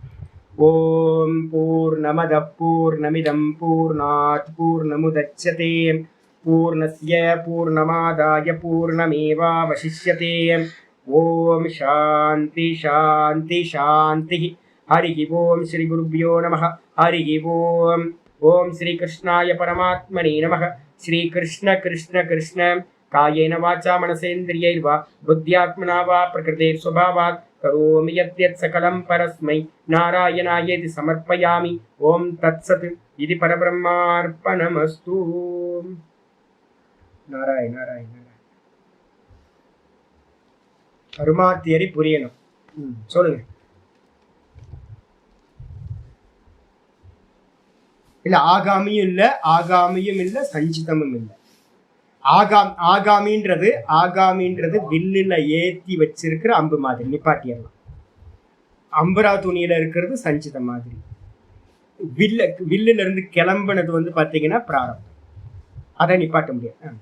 ஓம் பூர்ணமத பூர்ணமிதம் பூர்ணாத் பூர்ணமுதச்யதே பூர்ணஸ்ய பூர்ணமாதாய பூர்ணமேவாவசிஷ்யதே. ஓம் சாந்தி சாந்தி சாந்தி. ஹரி ஓம் ஸ்ரீ குருப்யோ நமः. ஹரி ஓம். ஓம் ஸ்ரீ கிருஷ்ணாய பரமாத்மனே நமः. ஸ்ரீ கிருஷ்ண கிருஷ்ண கிருஷ்ண காயேன வாச்சா மனசேந்திரியைர்வா புத்தியாத்மனா வா பிரகிருதேர் ஸ்வபாவாத் கரோமி யத்யத் சகலம் பரஸ்மை நாராயணாயேதி சமர்ப்பயாமி. ஓம் தத்சத். இது பரபிரம்மார்ப்பணமஸ்து. நாராயண நாராயண. கர்மா தியரி புரியணும். சொல்லுங்க. இல்ல ஆகாமியும் இல்ல, ஆகாமியும் இல்ல, சஞ்சிதமும் இல்ல. ஆகாமின்றது வில்லுல ஏத்தி வச்சிருக்கிற அம்பு மாதிரி நிப்பாட்டிடலாம். அம்பரா துணியில இருக்கிறது சஞ்சித மாதிரி. வில்லுல இருந்து கிளம்புனது வந்து பாத்தீங்கன்னா பிராரப்தம். அதை நிப்பாட்ட முடியாது.